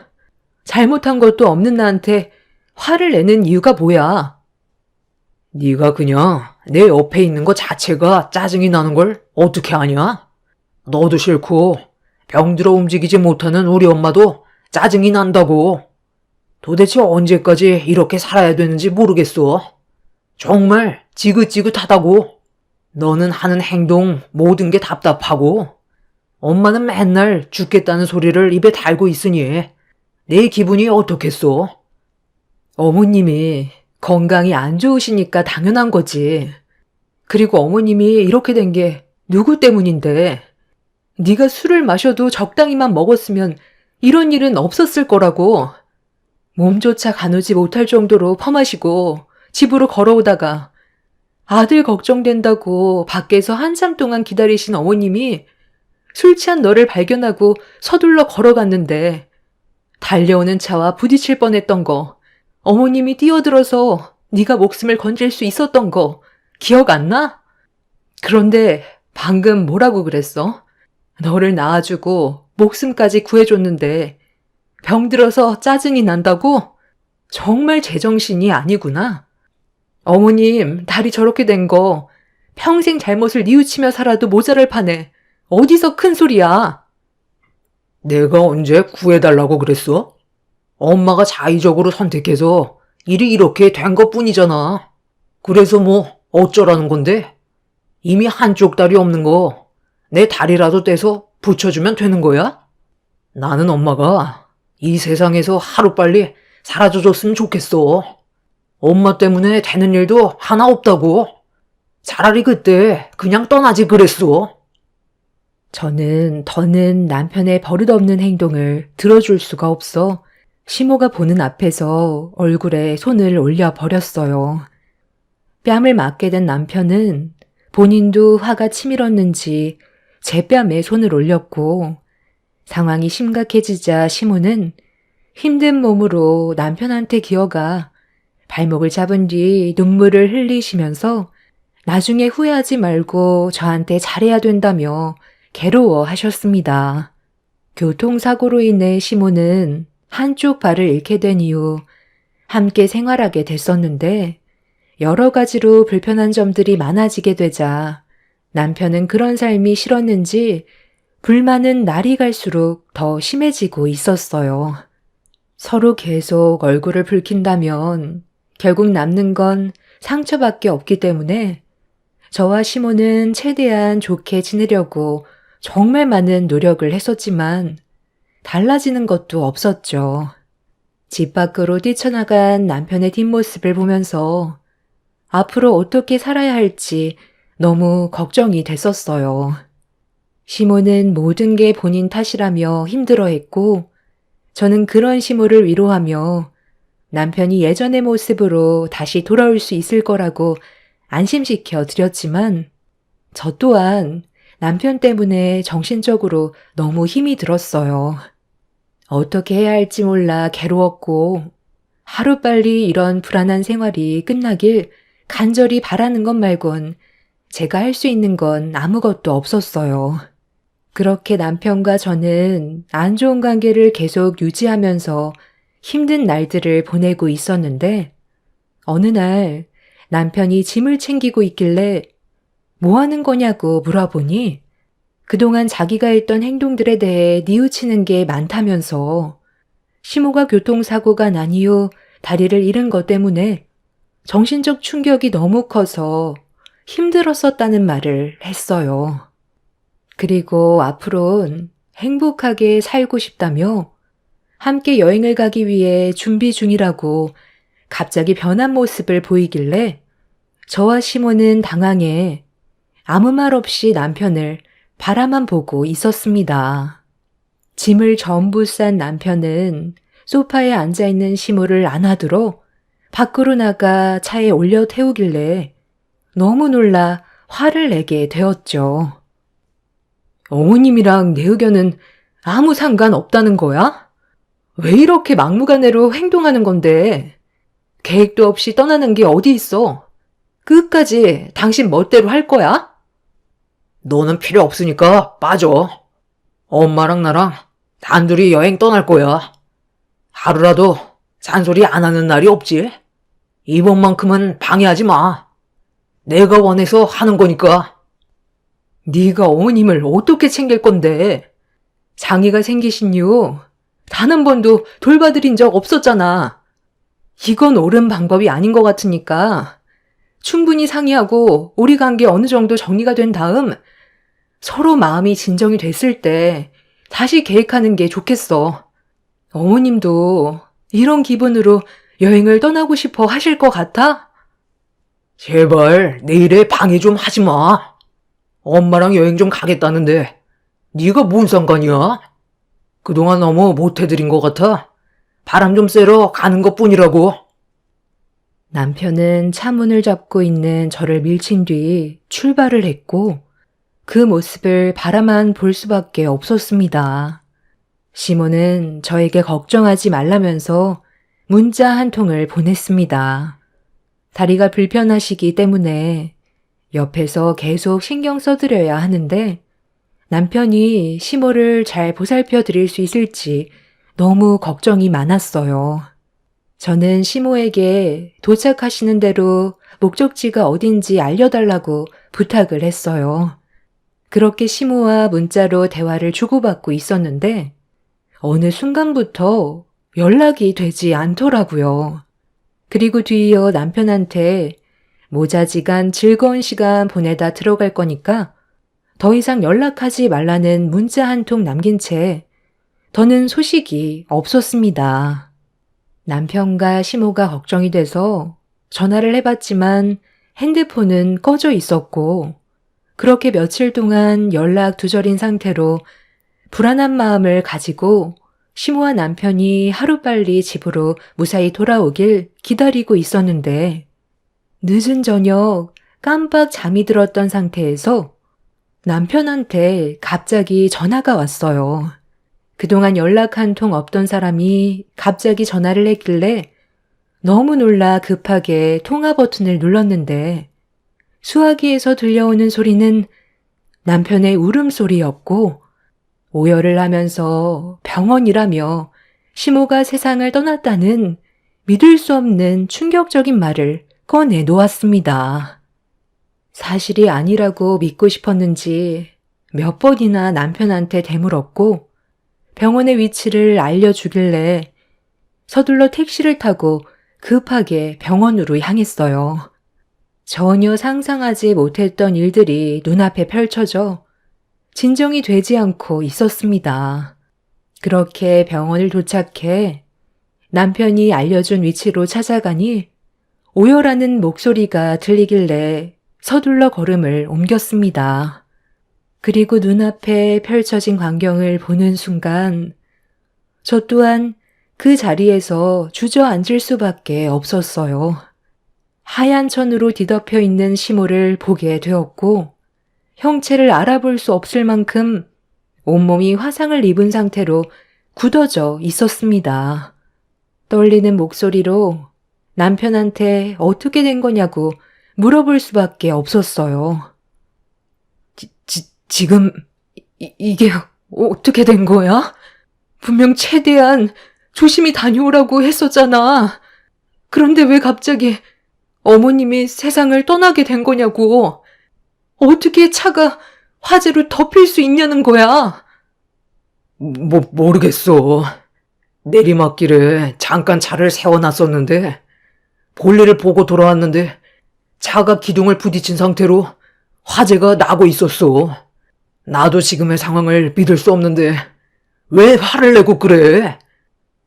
잘못한 것도 없는 나한테 화를 내는 이유가 뭐야? 네가 그냥 내 옆에 있는 것 자체가 짜증이 나는 걸 어떻게 아냐? 너도 싫고 병들어 움직이지 못하는 우리 엄마도 짜증이 난다고. 도대체 언제까지 이렇게 살아야 되는지 모르겠어. 정말 지긋지긋하다고. 너는 하는 행동 모든 게 답답하고 엄마는 맨날 죽겠다는 소리를 입에 달고 있으니 내 기분이 어떻겠소? 어머님이 건강이 안 좋으시니까 당연한 거지. 그리고 어머님이 이렇게 된 게 누구 때문인데? 네가 술을 마셔도 적당히만 먹었으면 이런 일은 없었을 거라고. 몸조차 가누지 못할 정도로 퍼마시고 집으로 걸어오다가 아들 걱정된다고 밖에서 한참 동안 기다리신 어머님이 술 취한 너를 발견하고 서둘러 걸어갔는데 달려오는 차와 부딪힐 뻔했던 거, 어머님이 뛰어들어서 네가 목숨을 건질 수 있었던 거 기억 안 나? 그런데 방금 뭐라고 그랬어? 너를 낳아주고 목숨까지 구해줬는데 병들어서 짜증이 난다고? 정말 제정신이 아니구나. 어머님 다리 저렇게 된 거 평생 잘못을 뉘우치며 살아도 모자랄 판에 어디서 큰 소리야? 내가 언제 구해달라고 그랬어? 엄마가 자의적으로 선택해서 일이 이렇게 된 것뿐이잖아. 그래서 뭐 어쩌라는 건데? 이미 한쪽 다리 없는 거 내 다리라도 떼서 붙여주면 되는 거야? 나는 엄마가 이 세상에서 하루빨리 사라져줬으면 좋겠어. 엄마 때문에 되는 일도 하나 없다고. 차라리 그때 그냥 떠나지 그랬어. 저는 더는 남편의 버릇없는 행동을 들어줄 수가 없어 시모가 보는 앞에서 얼굴에 손을 올려 버렸어요. 뺨을 맞게 된 남편은 본인도 화가 치밀었는지 제 뺨에 손을 올렸고 상황이 심각해지자 시모는 힘든 몸으로 남편한테 기어가 발목을 잡은 뒤 눈물을 흘리시면서 나중에 후회하지 말고 저한테 잘해야 된다며 괴로워하셨습니다. 교통사고로 인해 시모는 한쪽 발을 잃게 된 이후 함께 생활하게 됐었는데 여러 가지로 불편한 점들이 많아지게 되자 남편은 그런 삶이 싫었는지 불만은 날이 갈수록 더 심해지고 있었어요. 서로 계속 얼굴을 붉힌다면 결국 남는 건 상처밖에 없기 때문에 저와 시모는 최대한 좋게 지내려고 정말 많은 노력을 했었지만 달라지는 것도 없었죠. 집 밖으로 뛰쳐나간 남편의 뒷모습을 보면서 앞으로 어떻게 살아야 할지 너무 걱정이 됐었어요. 시모는 모든 게 본인 탓이라며 힘들어했고 저는 그런 시모를 위로하며 남편이 예전의 모습으로 다시 돌아올 수 있을 거라고 안심시켜 드렸지만 저 또한 남편 때문에 정신적으로 너무 힘이 들었어요. 어떻게 해야 할지 몰라 괴로웠고 하루빨리 이런 불안한 생활이 끝나길 간절히 바라는 것 말곤 제가 할 수 있는 건 아무것도 없었어요. 그렇게 남편과 저는 안 좋은 관계를 계속 유지하면서 힘든 날들을 보내고 있었는데 어느 날 남편이 짐을 챙기고 있길래 뭐 하는 거냐고 물어보니 그동안 자기가 했던 행동들에 대해 뉘우치는 게 많다면서 시모가 교통사고가 난 이후 다리를 잃은 것 때문에 정신적 충격이 너무 커서 힘들었었다는 말을 했어요. 그리고 앞으론 행복하게 살고 싶다며 함께 여행을 가기 위해 준비 중이라고 갑자기 변한 모습을 보이길래 저와 시모는 당황해 아무 말 없이 남편을 바라만 보고 있었습니다. 짐을 전부 싼 남편은 소파에 앉아있는 시모를 안아들어 밖으로 나가 차에 올려 태우길래 너무 놀라 화를 내게 되었죠. 어머님이랑 내 의견은 아무 상관없다는 거야? 왜 이렇게 막무가내로 행동하는 건데? 계획도 없이 떠나는 게 어디 있어? 끝까지 당신 멋대로 할 거야? 너는 필요 없으니까 빠져. 엄마랑 나랑 단둘이 여행 떠날 거야. 하루라도 잔소리 안 하는 날이 없지. 이번만큼은 방해하지 마. 내가 원해서 하는 거니까. 네가 어머님을 어떻게 챙길 건데? 장애가 생기신 이후 단 한 번도 돌봐드린 적 없었잖아. 이건 옳은 방법이 아닌 것 같으니까 충분히 상의하고 우리 관계 어느 정도 정리가 된 다음 서로 마음이 진정이 됐을 때 다시 계획하는 게 좋겠어. 어머님도 이런 기분으로 여행을 떠나고 싶어 하실 것 같아? 제발 내 일에 방해 좀 하지 마. 엄마랑 여행 좀 가겠다는데 네가 뭔 상관이야? 그동안 너무 못해드린 것 같아. 바람 좀 쐬러 가는 것뿐이라고. 남편은 차 문을 잡고 있는 저를 밀친 뒤 출발을 했고 그 모습을 바라만 볼 수밖에 없었습니다. 시모는 저에게 걱정하지 말라면서 문자 한 통을 보냈습니다. 다리가 불편하시기 때문에 옆에서 계속 신경 써드려야 하는데 남편이 시모를 잘 보살펴 드릴 수 있을지 너무 걱정이 많았어요. 저는 시모에게 도착하시는 대로 목적지가 어딘지 알려달라고 부탁을 했어요. 그렇게 시모와 문자로 대화를 주고받고 있었는데 어느 순간부터 연락이 되지 않더라고요. 그리고 뒤이어 남편한테 모자지간 즐거운 시간 보내다 들어갈 거니까 더 이상 연락하지 말라는 문자 한 통 남긴 채 더는 소식이 없었습니다. 남편과 시모가 걱정이 돼서 전화를 해봤지만 핸드폰은 꺼져 있었고 그렇게 며칠 동안 연락 두절인 상태로 불안한 마음을 가지고 시모와 남편이 하루빨리 집으로 무사히 돌아오길 기다리고 있었는데 늦은 저녁 깜빡 잠이 들었던 상태에서 남편한테 갑자기 전화가 왔어요. 그동안 연락 한 통 없던 사람이 갑자기 전화를 했길래 너무 놀라 급하게 통화 버튼을 눌렀는데 수화기에서 들려오는 소리는 남편의 울음소리였고 오열을 하면서 병원이라며 시모가 세상을 떠났다는 믿을 수 없는 충격적인 말을 꺼내 놓았습니다. 사실이 아니라고 믿고 싶었는지 몇 번이나 남편한테 되물었고 병원의 위치를 알려주길래 서둘러 택시를 타고 급하게 병원으로 향했어요. 전혀 상상하지 못했던 일들이 눈앞에 펼쳐져 진정이 되지 않고 있었습니다. 그렇게 병원을 도착해 남편이 알려준 위치로 찾아가니 오열하는 목소리가 들리길래 서둘러 걸음을 옮겼습니다. 그리고 눈앞에 펼쳐진 광경을 보는 순간 저 또한 그 자리에서 주저앉을 수밖에 없었어요. 하얀 천으로 뒤덮여 있는 시모를 보게 되었고 형체를 알아볼 수 없을 만큼 온몸이 화상을 입은 상태로 굳어져 있었습니다. 떨리는 목소리로 남편한테 어떻게 된 거냐고 물어볼 수밖에 없었어요. 지금 이게 어떻게 된 거야? 분명 최대한 조심히 다녀오라고 했었잖아. 그런데 왜 갑자기 어머님이 세상을 떠나게 된 거냐고. 어떻게 차가 화재로 덮일 수 있냐는 거야. 모르겠어. 내리막길에 잠깐 차를 세워놨었는데 볼일을 보고 돌아왔는데 차가 기둥을 부딪힌 상태로 화재가 나고 있었어. 나도 지금의 상황을 믿을 수 없는데 왜 화를 내고 그래?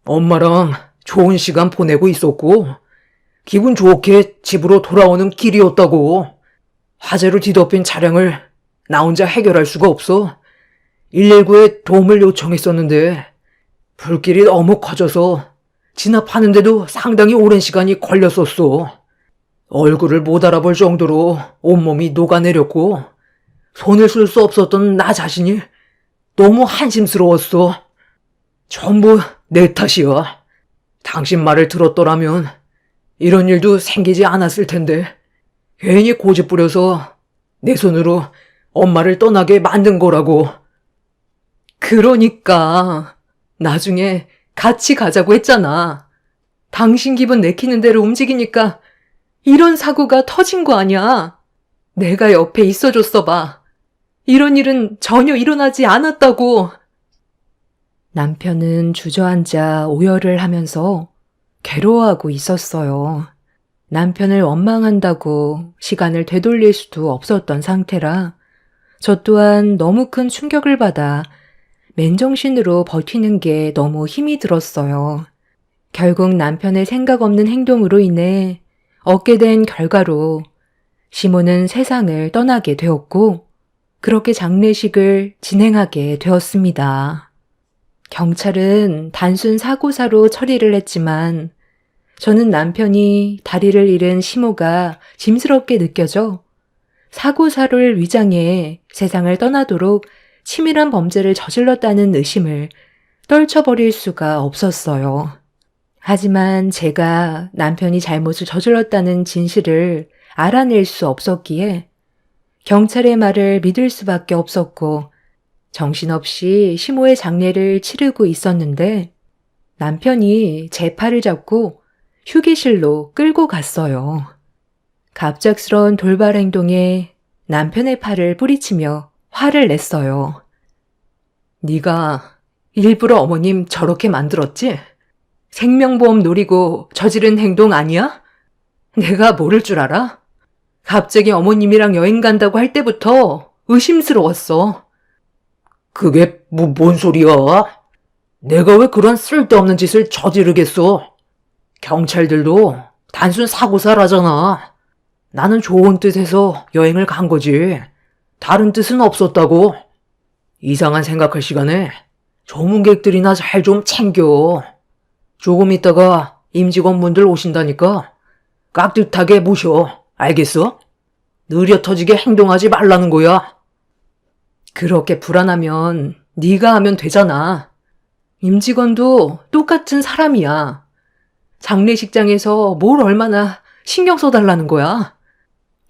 엄마랑 좋은 시간 보내고 있었고 기분 좋게 집으로 돌아오는 길이었다고. 화재로 뒤덮인 차량을 나 혼자 해결할 수가 없어. 119에 도움을 요청했었는데 불길이 너무 커져서 진압하는데도 상당히 오랜 시간이 걸렸었어. 얼굴을 못 알아볼 정도로 온몸이 녹아내렸고 손을 쓸 수 없었던 나 자신이 너무 한심스러웠어. 전부 내 탓이야. 당신 말을 들었더라면 이런 일도 생기지 않았을 텐데 괜히 고집 부려서 내 손으로 엄마를 떠나게 만든 거라고. 그러니까 나중에 같이 가자고 했잖아. 당신 기분 내키는 대로 움직이니까 이런 사고가 터진 거 아니야. 내가 옆에 있어줬어 봐. 이런 일은 전혀 일어나지 않았다고. 남편은 주저앉아 오열을 하면서 괴로워하고 있었어요. 남편을 원망한다고 시간을 되돌릴 수도 없었던 상태라 저 또한 너무 큰 충격을 받아 맨정신으로 버티는 게 너무 힘이 들었어요. 결국 남편의 생각 없는 행동으로 인해 얻게 된 결과로 시모는 세상을 떠나게 되었고 그렇게 장례식을 진행하게 되었습니다. 경찰은 단순 사고사로 처리를 했지만 저는 남편이 다리를 잃은 시모가 짐스럽게 느껴져 사고사를 위장해 세상을 떠나도록 치밀한 범죄를 저질렀다는 의심을 떨쳐버릴 수가 없었어요. 하지만 제가 남편이 잘못을 저질렀다는 진실을 알아낼 수 없었기에 경찰의 말을 믿을 수밖에 없었고 정신없이 시모의 장례를 치르고 있었는데 남편이 제 팔을 잡고 휴게실로 끌고 갔어요. 갑작스러운 돌발 행동에 남편의 팔을 뿌리치며 화를 냈어요. 네가 일부러 어머님 저렇게 만들었지? 생명보험 노리고 저지른 행동 아니야? 내가 모를 줄 알아? 갑자기 어머님이랑 여행 간다고 할 때부터 의심스러웠어. 그게 뭔 소리야? 내가 왜 그런 쓸데없는 짓을 저지르겠어? 경찰들도 단순 사고사라잖아. 나는 좋은 뜻에서 여행을 간 거지. 다른 뜻은 없었다고. 이상한 생각할 시간에 조문객들이나 잘 좀 챙겨. 조금 있다가 임직원분들 오신다니까 깍듯하게 모셔. 알겠어? 느려 터지게 행동하지 말라는 거야. 그렇게 불안하면 네가 하면 되잖아. 임직원도 똑같은 사람이야. 장례식장에서 뭘 얼마나 신경 써달라는 거야.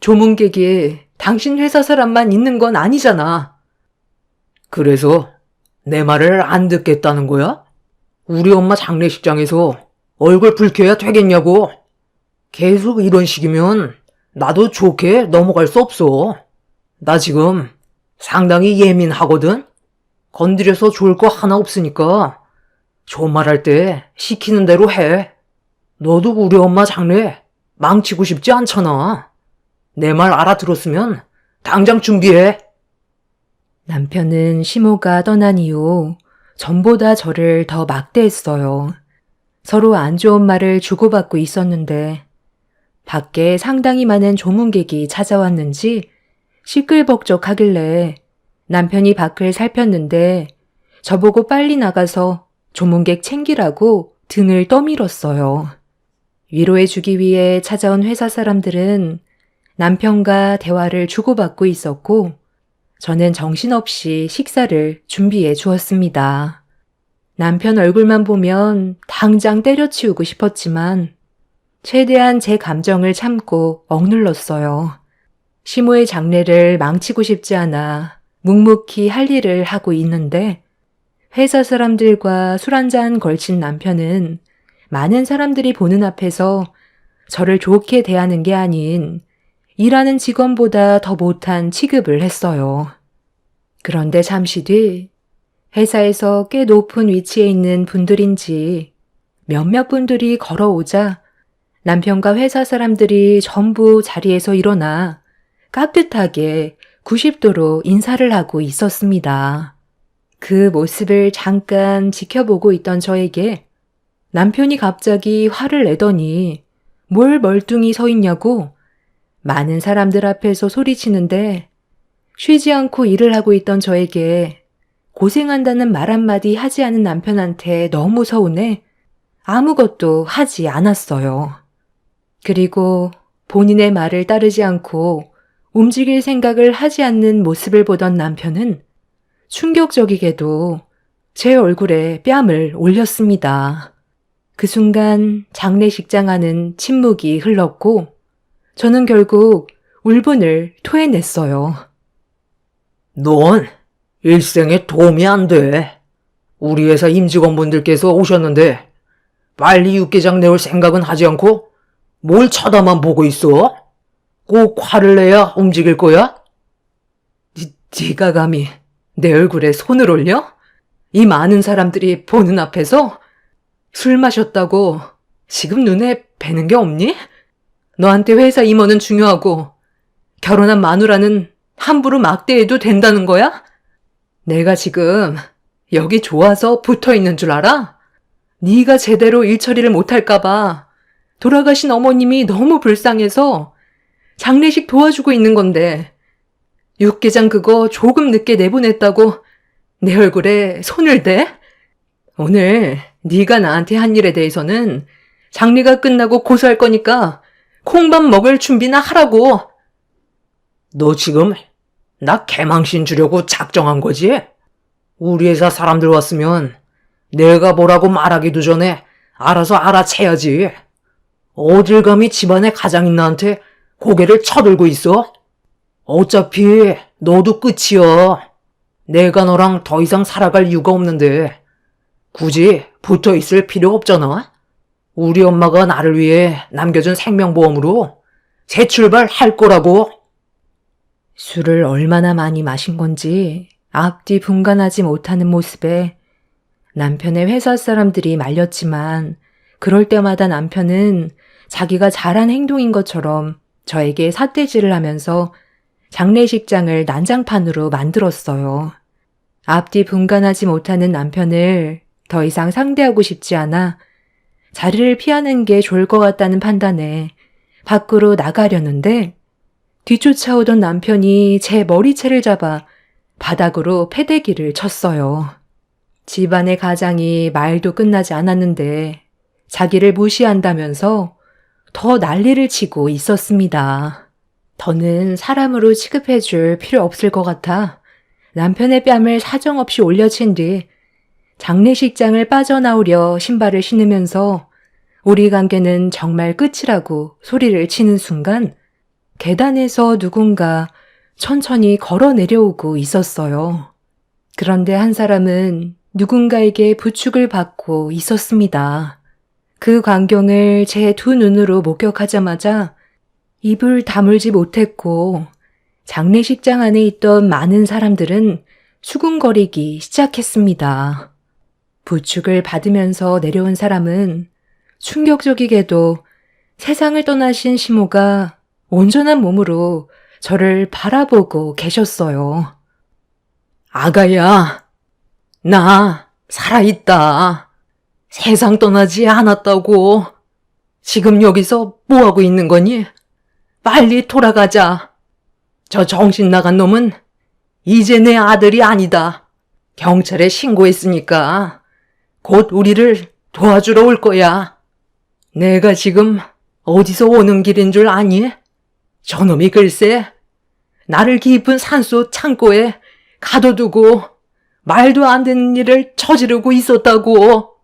조문객이 당신 회사 사람만 있는 건 아니잖아. 그래서 내 말을 안 듣겠다는 거야? 우리 엄마 장례식장에서 얼굴 붉혀야 되겠냐고. 계속 이런 식이면 나도 좋게 넘어갈 수 없어. 나 지금 상당히 예민하거든? 건드려서 좋을 거 하나 없으니까 좋은 말 할 때 시키는 대로 해. 너도 우리 엄마 장례 망치고 싶지 않잖아. 내 말 알아들었으면 당장 준비해. 남편은 시모가 떠난 이후 전보다 저를 더 막대했어요. 서로 안 좋은 말을 주고받고 있었는데 밖에 상당히 많은 조문객이 찾아왔는지 시끌벅적하길래 남편이 밖을 살폈는데 저보고 빨리 나가서 조문객 챙기라고 등을 떠밀었어요. 위로해주기 위해 찾아온 회사 사람들은 남편과 대화를 주고받고 있었고 저는 정신없이 식사를 준비해 주었습니다. 남편 얼굴만 보면 당장 때려치우고 싶었지만 최대한 제 감정을 참고 억눌렀어요. 시모의 장례를 망치고 싶지 않아 묵묵히 할 일을 하고 있는데 회사 사람들과 술 한잔 걸친 남편은 많은 사람들이 보는 앞에서 저를 좋게 대하는 게 아닌 일하는 직원보다 더 못한 취급을 했어요. 그런데 잠시 뒤 회사에서 꽤 높은 위치에 있는 분들인지 몇몇 분들이 걸어오자 남편과 회사 사람들이 전부 자리에서 일어나 깍듯하게 90도로 인사를 하고 있었습니다. 그 모습을 잠깐 지켜보고 있던 저에게 남편이 갑자기 화를 내더니 뭘 멀뚱히 서 있냐고 많은 사람들 앞에서 소리치는데 쉬지 않고 일을 하고 있던 저에게 고생한다는 말 한마디 하지 않은 남편한테 너무 서운해 아무것도 하지 않았어요. 그리고 본인의 말을 따르지 않고 움직일 생각을 하지 않는 모습을 보던 남편은 충격적이게도 제 얼굴에 뺨을 올렸습니다. 그 순간 장례식장 안은 침묵이 흘렀고 저는 결국 울분을 토해냈어요. 넌 일생에 도움이 안 돼. 우리 회사 임직원분들께서 오셨는데 빨리 육개장 내올 생각은 하지 않고 뭘 쳐다만 보고 있어? 꼭 화를 내야 움직일 거야? 네가 감히 내 얼굴에 손을 올려? 이 많은 사람들이 보는 앞에서 술 마셨다고 지금 눈에 뵈는 게 없니? 너한테 회사 임원은 중요하고 결혼한 마누라는 함부로 막대해도 된다는 거야? 내가 지금 여기 좋아서 붙어 있는 줄 알아? 네가 제대로 일 처리를 못할까 봐 돌아가신 어머님이 너무 불쌍해서 장례식 도와주고 있는 건데 육개장 그거 조금 늦게 내보냈다고 내 얼굴에 손을 대? 오늘 네가 나한테 한 일에 대해서는 장례가 끝나고 고소할 거니까 콩밥 먹을 준비나 하라고. 너 지금 나 개망신 주려고 작정한 거지? 우리 회사 사람들 왔으면 내가 뭐라고 말하기도 전에 알아서 알아채야지. 어딜 감히 집안의 가장인 나한테 고개를 쳐들고 있어? 어차피 너도 끝이야. 내가 너랑 더 이상 살아갈 이유가 없는데 굳이 붙어 있을 필요 없잖아. 우리 엄마가 나를 위해 남겨준 생명보험으로 재출발할 거라고. 술을 얼마나 많이 마신 건지 앞뒤 분간하지 못하는 모습에 남편의 회사 사람들이 말렸지만 그럴 때마다 남편은 자기가 잘한 행동인 것처럼 저에게 삿대질을 하면서 장례식장을 난장판으로 만들었어요. 앞뒤 분간하지 못하는 남편을 더 이상 상대하고 싶지 않아 자리를 피하는 게 좋을 것 같다는 판단에 밖으로 나가려는데 뒤쫓아오던 남편이 제 머리채를 잡아 바닥으로 패대기를 쳤어요. 집안의 가장이 말도 끝나지 않았는데 자기를 무시한다면서 더 난리를 치고 있었습니다. 더는 사람으로 취급해줄 필요 없을 것 같아 남편의 뺨을 사정없이 올려친 뒤 장례식장을 빠져나오려 신발을 신으면서 우리 관계는 정말 끝이라고 소리를 치는 순간 계단에서 누군가 천천히 걸어 내려오고 있었어요. 그런데 한 사람은 누군가에게 부축을 받고 있었습니다. 그 광경을 제 두 눈으로 목격하자마자 입을 다물지 못했고 장례식장 안에 있던 많은 사람들은 수군거리기 시작했습니다. 부축을 받으면서 내려온 사람은 충격적이게도 세상을 떠나신 시모가 온전한 몸으로 저를 바라보고 계셨어요. 아가야, 나 살아있다. 세상 떠나지 않았다고. 지금 여기서 뭐하고 있는 거니? 빨리 돌아가자. 저 정신 나간 놈은 이제 내 아들이 아니다. 경찰에 신고했으니까 곧 우리를 도와주러 올 거야. 내가 지금 어디서 오는 길인 줄 아니? 저놈이 글쎄 나를 깊은 산속 창고에 가둬두고 말도 안 되는 일을 저지르고 있었다고.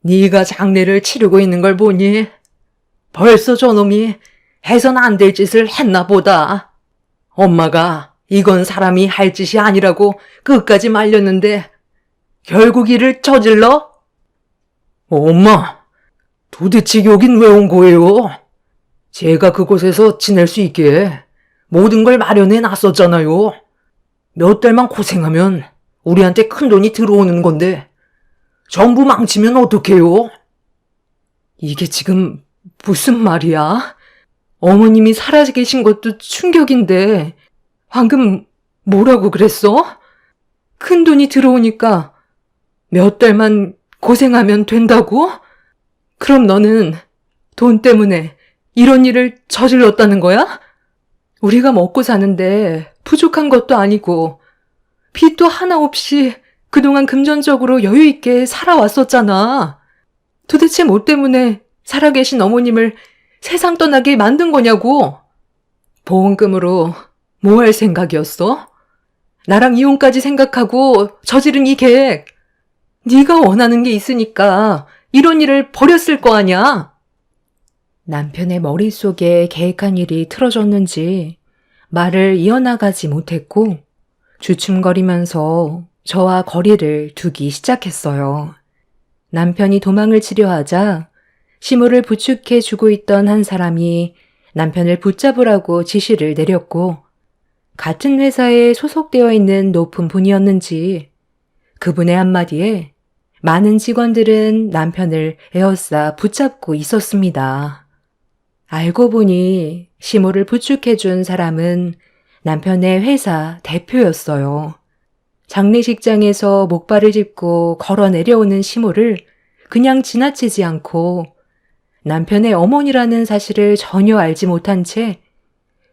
네가 장례를 치르고 있는 걸 보니 벌써 저놈이 해선 안 될 짓을 했나 보다. 엄마가 이건 사람이 할 짓이 아니라고 끝까지 말렸는데 결국 이를 저질러? 엄마, 도대체 여긴 왜 온 거예요? 제가 그곳에서 지낼 수 있게 모든 걸 마련해 놨었잖아요. 몇 달만 고생하면 우리한테 큰 돈이 들어오는 건데 전부 망치면 어떡해요? 이게 지금 무슨 말이야? 어머님이 살아계신 것도 충격인데 방금 뭐라고 그랬어? 큰 돈이 들어오니까 몇 달만 고생하면 된다고? 그럼 너는 돈 때문에 이런 일을 저질렀다는 거야? 우리가 먹고 사는데 부족한 것도 아니고 빚도 하나 없이 그동안 금전적으로 여유 있게 살아왔었잖아. 도대체 뭐 때문에 살아계신 어머님을 세상 떠나게 만든 거냐고. 보험금으로 뭐 할 생각이었어? 나랑 이혼까지 생각하고 저지른 이 계획. 네가 원하는 게 있으니까 이런 일을 벌였을 거 아냐? 남편의 머릿속에 계획한 일이 틀어졌는지 말을 이어나가지 못했고 주춤거리면서 저와 거리를 두기 시작했어요. 남편이 도망을 치려 하자 시모를 부축해 주고 있던 한 사람이 남편을 붙잡으라고 지시를 내렸고 같은 회사에 소속되어 있는 높은 분이었는지 그분의 한마디에 많은 직원들은 남편을 에워싸 붙잡고 있었습니다. 알고 보니 시모를 부축해준 사람은 남편의 회사 대표였어요. 장례식장에서 목발을 짚고 걸어 내려오는 시모를 그냥 지나치지 않고 남편의 어머니라는 사실을 전혀 알지 못한 채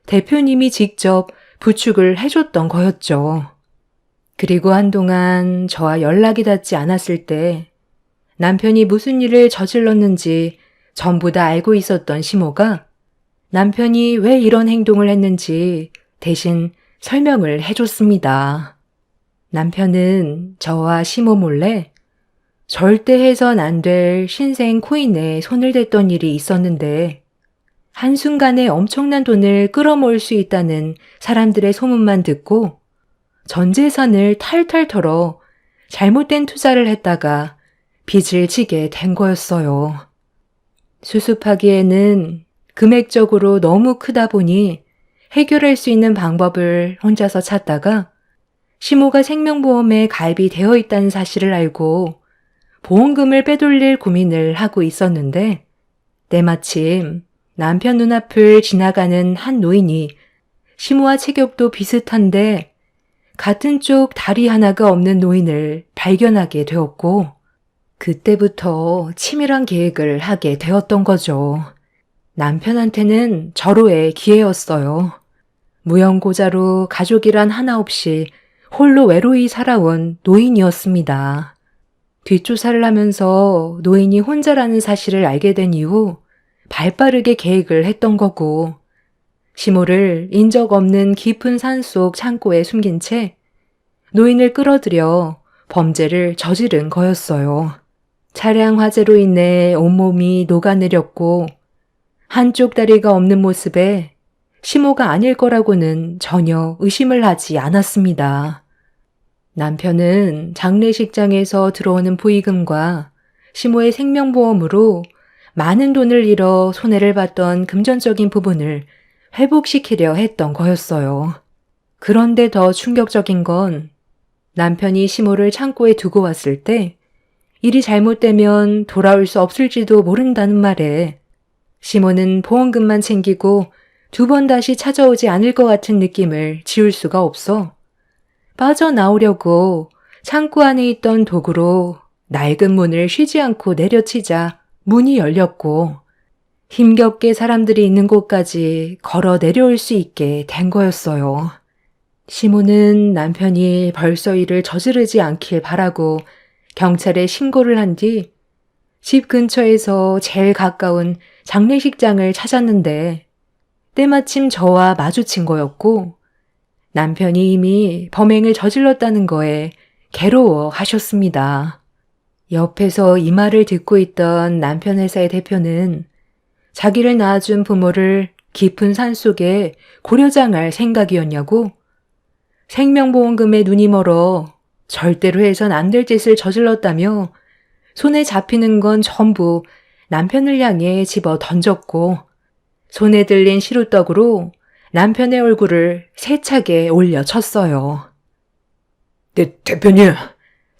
대표님이 직접 부축을 해줬던 거였죠. 그리고 한동안 저와 연락이 닿지 않았을 때 남편이 무슨 일을 저질렀는지 전부 다 알고 있었던 시모가 남편이 왜 이런 행동을 했는지 대신 설명을 해줬습니다. 남편은 저와 시모 몰래 절대 해선 안 될 신생 코인에 손을 댔던 일이 있었는데 한순간에 엄청난 돈을 끌어모을 수 있다는 사람들의 소문만 듣고 전 재산을 탈탈 털어 잘못된 투자를 했다가 빚을 지게 된 거였어요. 수습하기에는 금액적으로 너무 크다 보니 해결할 수 있는 방법을 혼자서 찾다가 시모가 생명보험에 가입이 되어 있다는 사실을 알고 보험금을 빼돌릴 고민을 하고 있었는데 때마침 남편 눈앞을 지나가는 한 노인이 시모와 체격도 비슷한데 같은 쪽 다리 하나가 없는 노인을 발견하게 되었고 그때부터 치밀한 계획을 하게 되었던 거죠. 남편한테는 절호의 기회였어요. 무연고자로 가족이란 하나 없이 홀로 외로이 살아온 노인이었습니다. 뒷조사를 하면서 노인이 혼자라는 사실을 알게 된 이후 발빠르게 계획을 했던 거고, 시모를 인적 없는 깊은 산속 창고에 숨긴 채 노인을 끌어들여 범죄를 저지른 거였어요. 차량 화재로 인해 온몸이 녹아내렸고 한쪽 다리가 없는 모습에 시모가 아닐 거라고는 전혀 의심을 하지 않았습니다. 남편은 장례식장에서 들어오는 부의금과 시모의 생명보험으로 많은 돈을 잃어 손해를 봤던 금전적인 부분을 회복시키려 했던 거였어요. 그런데 더 충격적인 건 남편이 시모를 창고에 두고 왔을 때 일이 잘못되면 돌아올 수 없을지도 모른다는 말에 시모는 보험금만 챙기고 2번 다시 찾아오지 않을 것 같은 느낌을 지울 수가 없어 빠져나오려고 창고 안에 있던 도구로 낡은 문을 쉬지 않고 내려치자 문이 열렸고 힘겹게 사람들이 있는 곳까지 걸어 내려올 수 있게 된 거였어요. 시모는 남편이 벌써 일을 저지르지 않길 바라고 경찰에 신고를 한 뒤 집 근처에서 제일 가까운 장례식장을 찾았는데 때마침 저와 마주친 거였고 남편이 이미 범행을 저질렀다는 거에 괴로워하셨습니다. 옆에서 이 말을 듣고 있던 남편 회사의 대표는 자기를 낳아준 부모를 깊은 산속에 고려장할 생각이었냐고, 생명보험금에 눈이 멀어 절대로 해선 안 될 짓을 저질렀다며 손에 잡히는 건 전부 남편을 향해 집어 던졌고 손에 들린 시루떡으로 남편의 얼굴을 세차게 올려쳤어요. 대표님,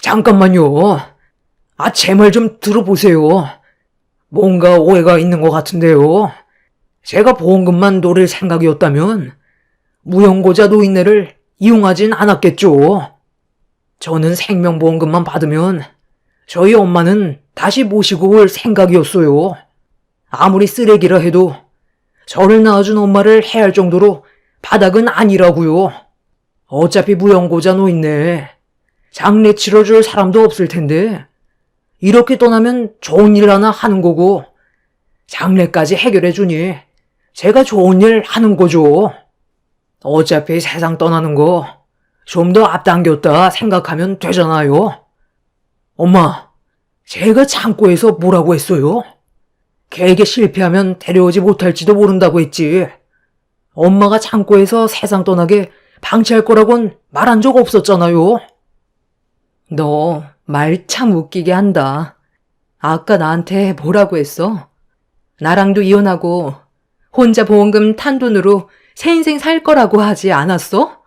잠깐만요. 제 말 좀 들어보세요. 뭔가 오해가 있는 것 같은데요. 제가 보험금만 노릴 생각이었다면 무연고자 노인네를 이용하진 않았겠죠. 저는 생명보험금만 받으면 저희 엄마는 다시 모시고 올 생각이었어요. 아무리 쓰레기라 해도 저를 낳아준 엄마를 해할 정도로 바닥은 아니라고요. 어차피 무연고자 노인네. 장례 치러줄 사람도 없을 텐데 이렇게 떠나면 좋은 일 하나 하는 거고 장례까지 해결해주니 제가 좋은 일 하는 거죠. 어차피 세상 떠나는 거 좀 더 앞당겼다 생각하면 되잖아요. 엄마, 제가 창고에서 뭐라고 했어요? 계획에 실패하면 데려오지 못할지도 모른다고 했지. 엄마가 창고에서 세상 떠나게 방치할 거라곤 말한 적 없었잖아요. 너 말 참 웃기게 한다. 아까 나한테 뭐라고 했어? 나랑도 이혼하고 혼자 보험금 탄 돈으로 새 인생 살 거라고 하지 않았어?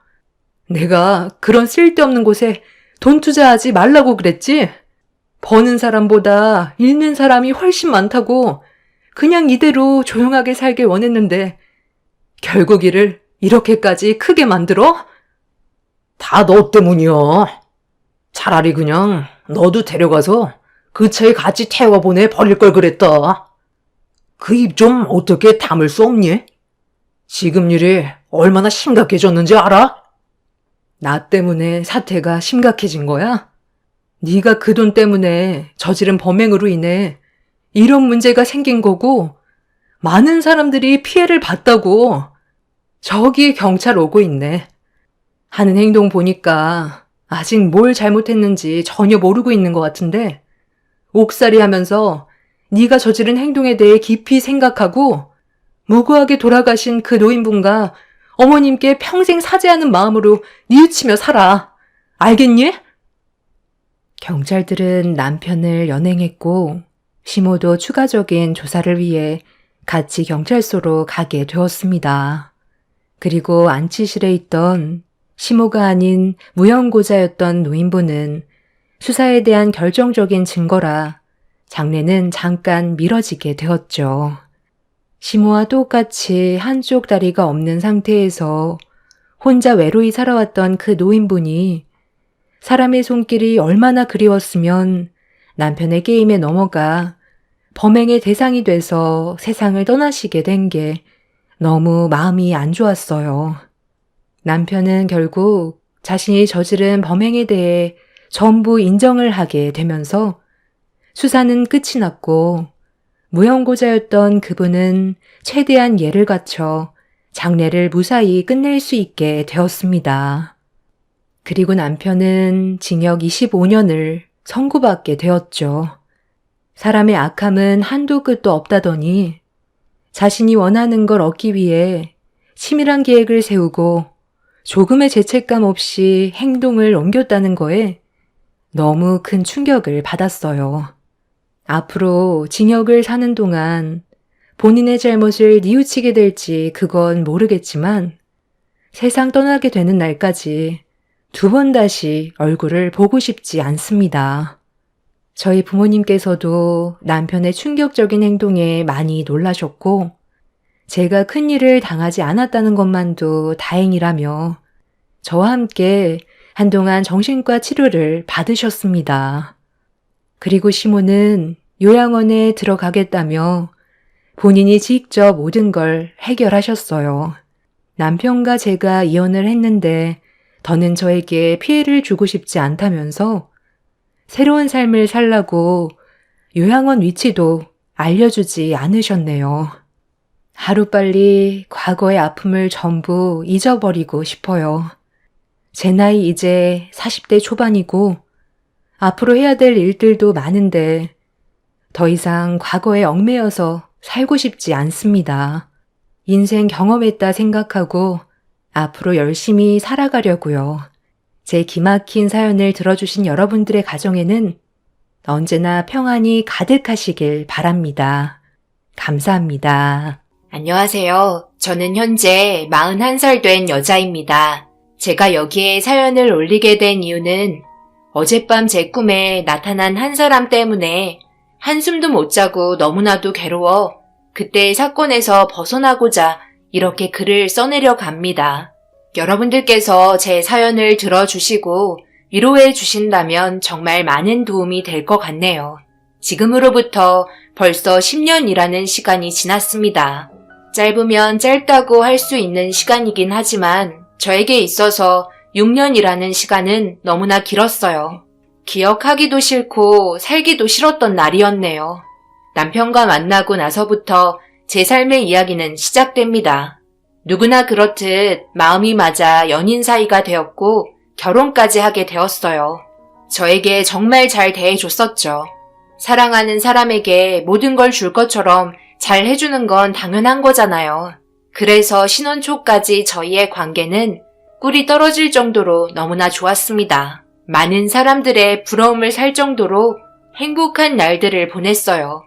내가 그런 쓸데없는 곳에 돈 투자하지 말라고 그랬지? 버는 사람보다 잃는 사람이 훨씬 많다고 그냥 이대로 조용하게 살길 원했는데 결국 일을 이렇게까지 크게 만들어? 다 너 때문이야. 차라리 그냥 너도 데려가서 그 차에 같이 태워보내 버릴 걸 그랬다. 그 입 좀 어떻게 다물 수 없니? 지금 일이 얼마나 심각해졌는지 알아? 나 때문에 사태가 심각해진 거야? 네가 그 돈 때문에 저지른 범행으로 인해 이런 문제가 생긴 거고 많은 사람들이 피해를 봤다고. 저기 경찰 오고 있네. 하는 행동 보니까 아직 뭘 잘못했는지 전혀 모르고 있는 것 같은데 옥살이 하면서 네가 저지른 행동에 대해 깊이 생각하고 무고하게 돌아가신 그 노인분과 어머님께 평생 사죄하는 마음으로 뉘우치며 살아. 알겠니? 경찰들은 남편을 연행했고 시모도 추가적인 조사를 위해 같이 경찰서로 가게 되었습니다. 그리고 안치실에 있던 시모가 아닌 무연고자였던 노인분은 수사에 대한 결정적인 증거라 장례는 잠깐 미뤄지게 되었죠. 시모와 똑같이 한쪽 다리가 없는 상태에서 혼자 외로이 살아왔던 그 노인분이 사람의 손길이 얼마나 그리웠으면 남편의 게임에 넘어가 범행의 대상이 돼서 세상을 떠나시게 된 게 너무 마음이 안 좋았어요. 남편은 결국 자신이 저지른 범행에 대해 전부 인정을 하게 되면서 수사는 끝이 났고 무용고자였던 그분은 최대한 예를 갖춰 장례를 무사히 끝낼 수 있게 되었습니다. 그리고 남편은 징역 25년을 선고받게 되었죠. 사람의 악함은 한도 끝도 없다더니 자신이 원하는 걸 얻기 위해 치밀한 계획을 세우고 조금의 죄책감 없이 행동을 옮겼다는 거에 너무 큰 충격을 받았어요. 앞으로 징역을 사는 동안 본인의 잘못을 뉘우치게 될지 그건 모르겠지만 세상 떠나게 되는 날까지 2번 다시 얼굴을 보고 싶지 않습니다. 저희 부모님께서도 남편의 충격적인 행동에 많이 놀라셨고 제가 큰일을 당하지 않았다는 것만도 다행이라며 저와 함께 한동안 정신과 치료를 받으셨습니다. 그리고 시모는 요양원에 들어가겠다며 본인이 직접 모든 걸 해결하셨어요. 남편과 제가 이혼을 했는데 더는 저에게 피해를 주고 싶지 않다면서 새로운 삶을 살라고 요양원 위치도 알려주지 않으셨네요. 하루빨리 과거의 아픔을 전부 잊어버리고 싶어요. 제 나이 이제 40대 초반이고 앞으로 해야 될 일들도 많은데 더 이상 과거에 얽매여서 살고 싶지 않습니다. 인생 경험했다 생각하고 앞으로 열심히 살아가려고요. 제 기막힌 사연을 들어주신 여러분들의 가정에는 언제나 평안이 가득하시길 바랍니다. 감사합니다. 안녕하세요. 저는 현재 41살 된 여자입니다. 제가 여기에 사연을 올리게 된 이유는 어젯밤 제 꿈에 나타난 한 사람 때문에 한숨도 못 자고 너무나도 괴로워 그때의 사건에서 벗어나고자 이렇게 글을 써내려 갑니다. 여러분들께서 제 사연을 들어주시고 위로해 주신다면 정말 많은 도움이 될 것 같네요. 지금으로부터 벌써 10년이라는 시간이 지났습니다. 짧으면 짧다고 할 수 있는 시간이긴 하지만 저에게 있어서 6년이라는 시간은 너무나 길었어요. 기억하기도 싫고 살기도 싫었던 날이었네요. 남편과 만나고 나서부터 제 삶의 이야기는 시작됩니다. 누구나 그렇듯 마음이 맞아 연인 사이가 되었고 결혼까지 하게 되었어요. 저에게 정말 잘 대해줬었죠. 사랑하는 사람에게 모든 걸 줄 것처럼 잘 해주는 건 당연한 거잖아요. 그래서 신혼 초까지 저희의 관계는 꿀이 떨어질 정도로 너무나 좋았습니다. 많은 사람들의 부러움을 살 정도로 행복한 날들을 보냈어요.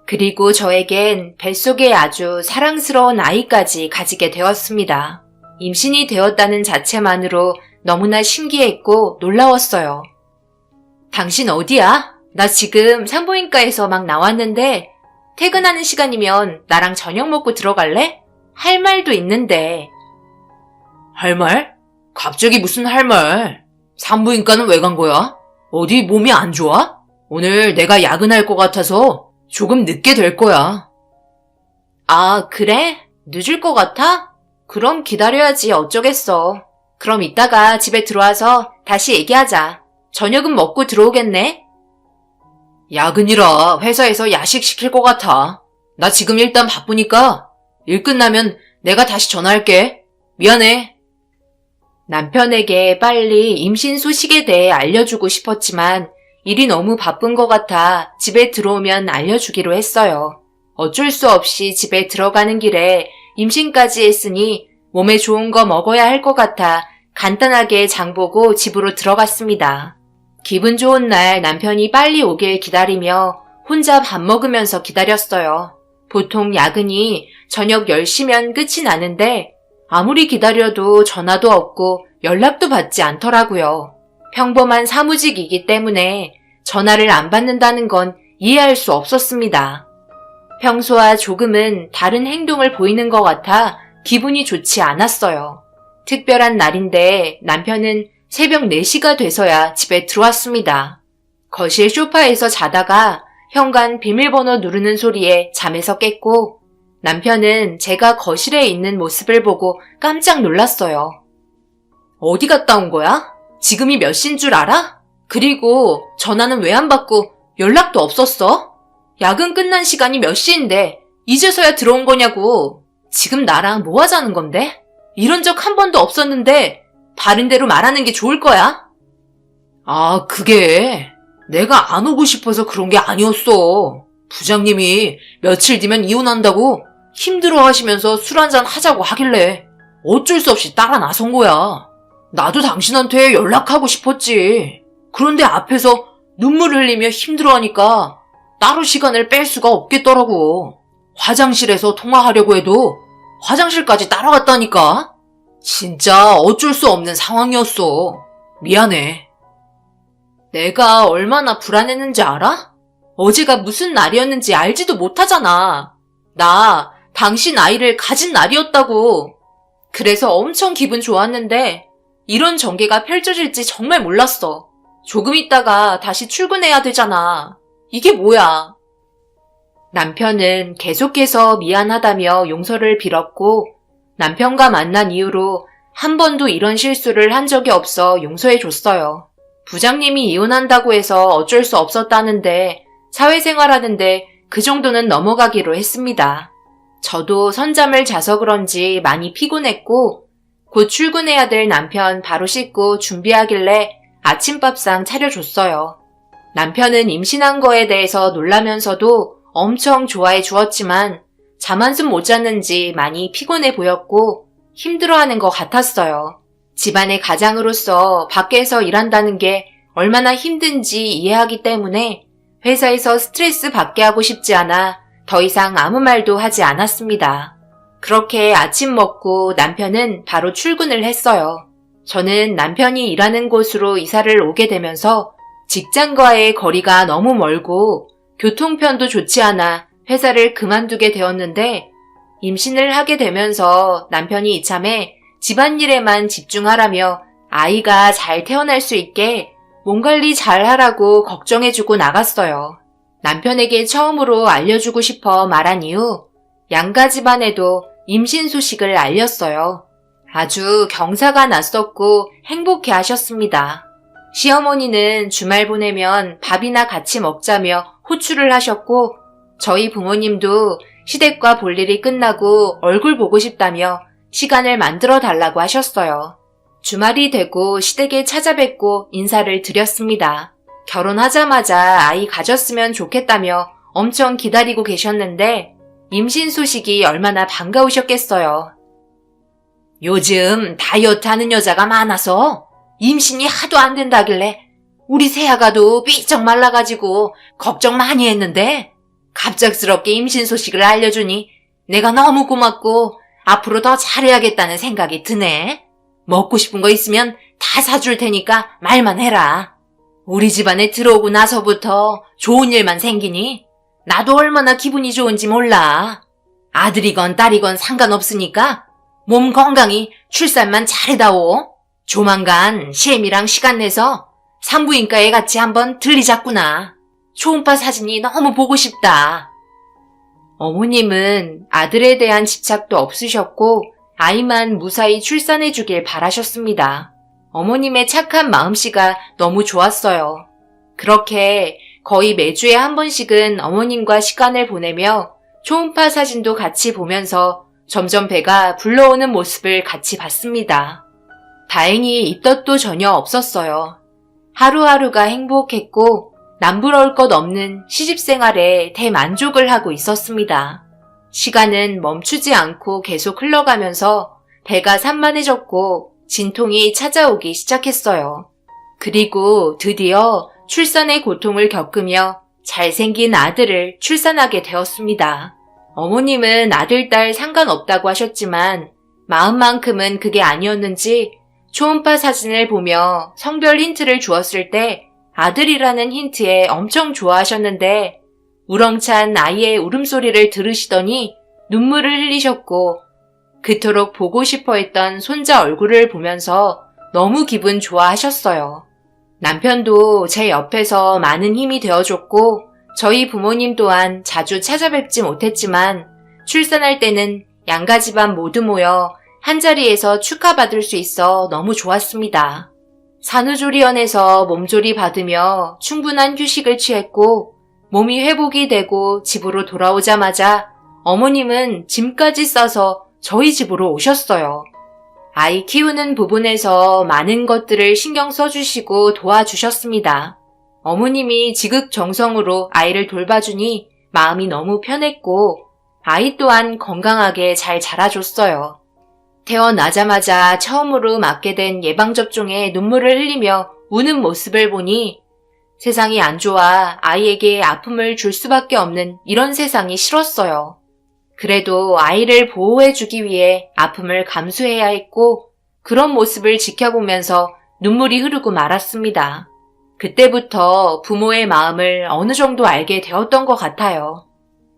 그리고 저에겐 뱃속에 아주 사랑스러운 아이까지 가지게 되었습니다. 임신이 되었다는 자체만으로 너무나 신기했고 놀라웠어요. 당신 어디야? 나 지금 산부인과에서 막 나왔는데 퇴근하는 시간이면 나랑 저녁 먹고 들어갈래? 할 말도 있는데. 할 말? 갑자기 무슨 할 말? 산부인과는 왜 간 거야? 어디 몸이 안 좋아? 오늘 내가 야근할 것 같아서 조금 늦게 될 거야. 아, 그래? 늦을 것 같아? 그럼 기다려야지 어쩌겠어. 그럼 이따가 집에 들어와서 다시 얘기하자. 저녁은 먹고 들어오겠네? 야근이라 회사에서 야식 시킬 것 같아. 나 지금 일단 바쁘니까 일 끝나면 내가 다시 전화할게. 미안해. 남편에게 빨리 임신 소식에 대해 알려주고 싶었지만 일이 너무 바쁜 것 같아 집에 들어오면 알려주기로 했어요. 어쩔 수 없이 집에 들어가는 길에 임신까지 했으니 몸에 좋은 거 먹어야 할 것 같아 간단하게 장보고 집으로 들어갔습니다. 기분 좋은 날 남편이 빨리 오길 기다리며 혼자 밥 먹으면서 기다렸어요. 보통 야근이 저녁 10시면 끝이 나는데 아무리 기다려도 전화도 없고 연락도 받지 않더라고요. 평범한 사무직이기 때문에 전화를 안 받는다는 건 이해할 수 없었습니다. 평소와 조금은 다른 행동을 보이는 것 같아 기분이 좋지 않았어요. 특별한 날인데 남편은 새벽 4시가 돼서야 집에 들어왔습니다. 거실 소파에서 자다가 현관 비밀번호 누르는 소리에 잠에서 깼고 남편은 제가 거실에 있는 모습을 보고 깜짝 놀랐어요. 어디 갔다 온 거야? 지금이 몇 시인 줄 알아? 그리고 전화는 왜 안 받고 연락도 없었어? 야근 끝난 시간이 몇 시인데 이제서야 들어온 거냐고. 지금 나랑 뭐 하자는 건데? 이런 적 한 번도 없었는데 바른 대로 말하는 게 좋을 거야? 아, 그게 내가 안 오고 싶어서 그런 게 아니었어. 부장님이 며칠 뒤면 이혼한다고 힘들어 하시면서 술 한잔 하자고 하길래 어쩔 수 없이 따라 나선 거야. 나도 당신한테 연락하고 싶었지. 그런데 앞에서 눈물 흘리며 힘들어하니까 따로 시간을 뺄 수가 없겠더라고. 화장실에서 통화하려고 해도 화장실까지 따라갔다니까. 진짜 어쩔 수 없는 상황이었어. 미안해. 내가 얼마나 불안했는지 알아? 어제가 무슨 날이었는지 알지도 못하잖아. 나 당신 아이를 가진 날이었다고. 그래서 엄청 기분 좋았는데 이런 전개가 펼쳐질지 정말 몰랐어. 조금 있다가 다시 출근해야 되잖아. 이게 뭐야? 남편은 계속해서 미안하다며 용서를 빌었고 남편과 만난 이후로 한 번도 이런 실수를 한 적이 없어 용서해줬어요. 부장님이 이혼한다고 해서 어쩔 수 없었다는데 사회생활하는데 그 정도는 넘어가기로 했습니다. 저도 선잠을 자서 그런지 많이 피곤했고 곧 출근해야 될 남편 바로 씻고 준비하길래 아침밥상 차려줬어요. 남편은 임신한 거에 대해서 놀라면서도 엄청 좋아해 주었지만 잠 한숨 못 잤는지 많이 피곤해 보였고 힘들어하는 것 같았어요. 집안의 가장으로서 밖에서 일한다는 게 얼마나 힘든지 이해하기 때문에 회사에서 스트레스 받게 하고 싶지 않아 더 이상 아무 말도 하지 않았습니다. 그렇게 아침 먹고 남편은 바로 출근을 했어요. 저는 남편이 일하는 곳으로 이사를 오게 되면서 직장과의 거리가 너무 멀고 교통편도 좋지 않아 회사를 그만두게 되었는데 임신을 하게 되면서 남편이 이참에 집안일에만 집중하라며 아이가 잘 태어날 수 있게 몸 관리 잘 하라고 걱정해주고 나갔어요. 남편에게 처음으로 알려주고 싶어 말한 이후 양가 집안에도 임신 소식을 알렸어요. 아주 경사가 났었고 행복해 하셨습니다. 시어머니는 주말 보내면 밥이나 같이 먹자며 호출을 하셨고 저희 부모님도 시댁과 볼 일이 끝나고 얼굴 보고 싶다며 시간을 만들어 달라고 하셨어요. 주말이 되고 시댁에 찾아뵙고 인사를 드렸습니다. 결혼하자마자 아이 가졌으면 좋겠다며 엄청 기다리고 계셨는데 임신 소식이 얼마나 반가우셨겠어요. 요즘 다이어트 하는 여자가 많아서 임신이 하도 안 된다길래 우리 새아가도 삐쩍 말라가지고 걱정 많이 했는데 갑작스럽게 임신 소식을 알려주니 내가 너무 고맙고 앞으로 더 잘해야겠다는 생각이 드네. 먹고 싶은 거 있으면 다 사줄 테니까 말만 해라. 우리 집안에 들어오고 나서부터 좋은 일만 생기니 나도 얼마나 기분이 좋은지 몰라. 아들이건 딸이건 상관없으니까 몸 건강히 출산만 잘해다오. 조만간 시엠이랑 시간 내서 산부인과에 같이 한번 들리자꾸나. 초음파 사진이 너무 보고 싶다. 어머님은 아들에 대한 집착도 없으셨고 아이만 무사히 출산해주길 바라셨습니다. 어머님의 착한 마음씨가 너무 좋았어요. 그렇게 거의 매주에 한 번씩은 어머님과 시간을 보내며 초음파 사진도 같이 보면서 점점 배가 불러오는 모습을 같이 봤습니다. 다행히 입덧도 전혀 없었어요. 하루하루가 행복했고 남부러울 것 없는 시집생활에 대만족을 하고 있었습니다. 시간은 멈추지 않고 계속 흘러가면서 배가 산만해졌고 진통이 찾아오기 시작했어요. 그리고 드디어 출산의 고통을 겪으며 잘생긴 아들을 출산하게 되었습니다. 어머님은 아들, 딸 상관없다고 하셨지만 마음만큼은 그게 아니었는지 초음파 사진을 보며 성별 힌트를 주었을 때 아들이라는 힌트에 엄청 좋아하셨는데 우렁찬 아이의 울음소리를 들으시더니 눈물을 흘리셨고 그토록 보고 싶어 했던 손자 얼굴을 보면서 너무 기분 좋아하셨어요. 남편도 제 옆에서 많은 힘이 되어줬고 저희 부모님 또한 자주 찾아뵙지 못했지만 출산할 때는 양가 집안 모두 모여 한자리에서 축하받을 수 있어 너무 좋았습니다. 산후조리원에서 몸조리 받으며 충분한 휴식을 취했고 몸이 회복이 되고 집으로 돌아오자마자 어머님은 짐까지 싸서 저희 집으로 오셨어요. 아이 키우는 부분에서 많은 것들을 신경 써주시고 도와주셨습니다. 어머님이 지극정성으로 아이를 돌봐주니 마음이 너무 편했고 아이 또한 건강하게 잘 자라줬어요. 태어나자마자 처음으로 맞게 된 예방접종에 눈물을 흘리며 우는 모습을 보니 세상이 안 좋아 아이에게 아픔을 줄 수밖에 없는 이런 세상이 싫었어요. 그래도 아이를 보호해주기 위해 아픔을 감수해야 했고 그런 모습을 지켜보면서 눈물이 흐르고 말았습니다. 그때부터 부모의 마음을 어느 정도 알게 되었던 것 같아요.